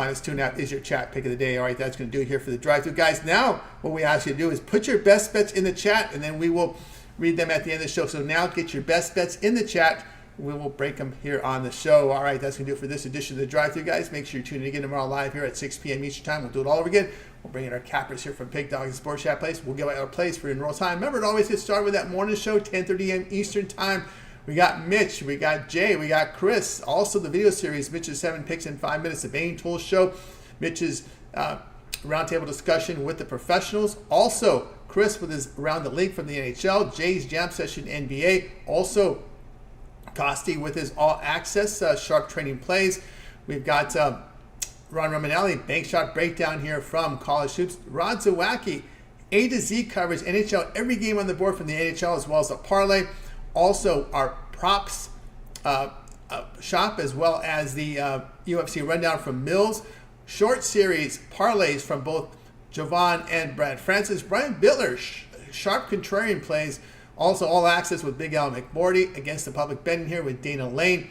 -2.5 is your chat pick of the day. All right, that's going to do it here for the drive-through, guys. Now, what we ask you to do is put your best bets in the chat, and then we will read them at the end of the show. So now get your best bets in the chat. We will break them here on the show. All right, that's going to do it for this edition of the drive-through, guys. Make sure you tune in again tomorrow live here at 6 p.m. Eastern time. We'll do it all over again. We'll bring in our cappers here from Pig Dogs and Sports Chat Place. We'll give out our plays for in real time. Remember to always get started with that morning show, 10:30 a.m. Eastern time. We got Mitch, we got Jay, we got Chris. Also the video series, Mitch's 7 Picks in 5 Minutes, the Bane Tools Show. Mitch's roundtable discussion with the professionals. Also, Chris with his Around the League from the NHL. Jay's Jam Session NBA. Also, Costi with his All Access Sharp Training Plays. We've got Ron Romanelli, Bank Shot Breakdown here from College Hoops. Rod Zawacky, A to Z coverage, NHL, every game on the board from the NHL as well as the parlay. Also, our props shop as well as the UFC rundown from Mills. Short series parlays from both Jovan and Brad Francis. Brian Bittler, sharp contrarian plays. Also, all access with Big Al McMorty against the public betting here with Dana Lane,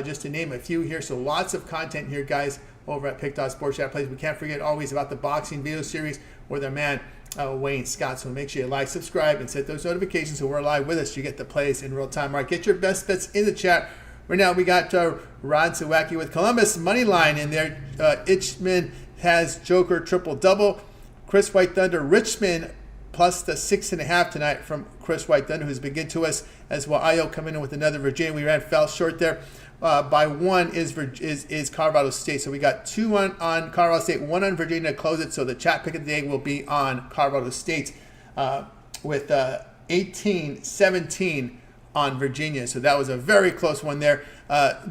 just to name a few here. So lots of content here, guys, over at Pick Dog Sports Chat Plays. We can't forget always about the boxing video series with our man Wayne Scott. So make sure you like, subscribe, and set those notifications so we're live with us. You get the plays in real time. All right, get your best bets in the chat. Right now, we got Rod Zawacky with Columbus money line in there. Itchman has Joker triple-double. Chris White Thunder, Richmond plus the 6.5 tonight from Chris White Thunder, who's been good to us as well. Io coming in with another Virginia. We ran fell short there. By 1 is Colorado State. So we got 2 on Colorado State, 1 on Virginia to close it. So the chat pick of the day will be on Colorado State with 18-17 on Virginia. So that was a very close one there.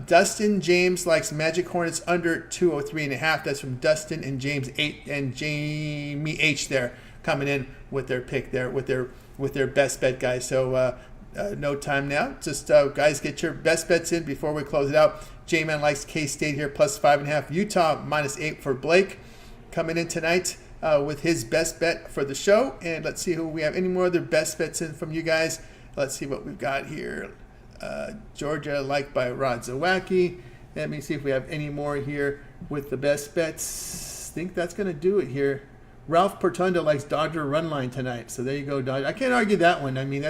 Dustin James likes Magic Hornets under 203.5. That's from Dustin and James 8 and Jamie H there coming in with their pick there with their best bet, guys. So no time now. Just guys, get your best bets in before we close it out. J-Man likes K-State here plus 5.5. Utah -8 for Blake coming in tonight with his best bet for the show. And let's see who we have. Any more other best bets in from you guys? Let's see what we've got here. Georgia liked by Rod Zawacky. Let me see if we have any more here with the best bets. I think that's going to do it here. Ralph Portundo likes Dodger run line tonight. So there you go, Dodger. I can't argue that one. I mean,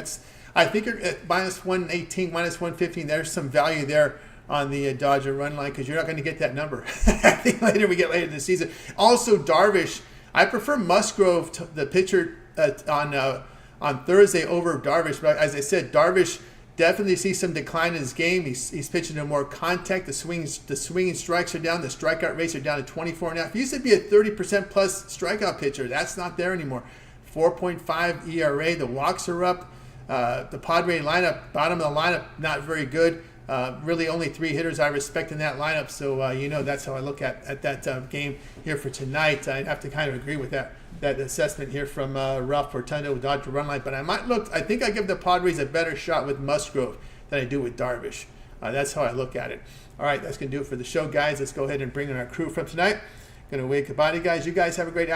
I think you're at -118, -115. There's some value there on the Dodger run line because you're not going to get that number. I think later in the season. Also, Darvish. I prefer Musgrove, the pitcher, on Thursday over Darvish. But as I said, Darvish definitely sees some decline in his game. He's pitching to more contact. The swinging strikes are down. The strikeout rates are down to 24.5. He used to be a 30% plus strikeout pitcher. That's not there anymore. 4.5 ERA. The walks are up. The Padre lineup, bottom of the lineup, not very good. Really only 3 hitters I respect in that lineup. So, that's how I look at that game here for tonight. I have to kind of agree with that assessment here from Ralph Portundo with Dodger run line. But I think I give the Padres a better shot with Musgrove than I do with Darvish. That's how I look at it. All right, that's going to do it for the show, guys. Let's go ahead and bring in our crew from tonight. Going to wave goodbye to you guys. You guys have a great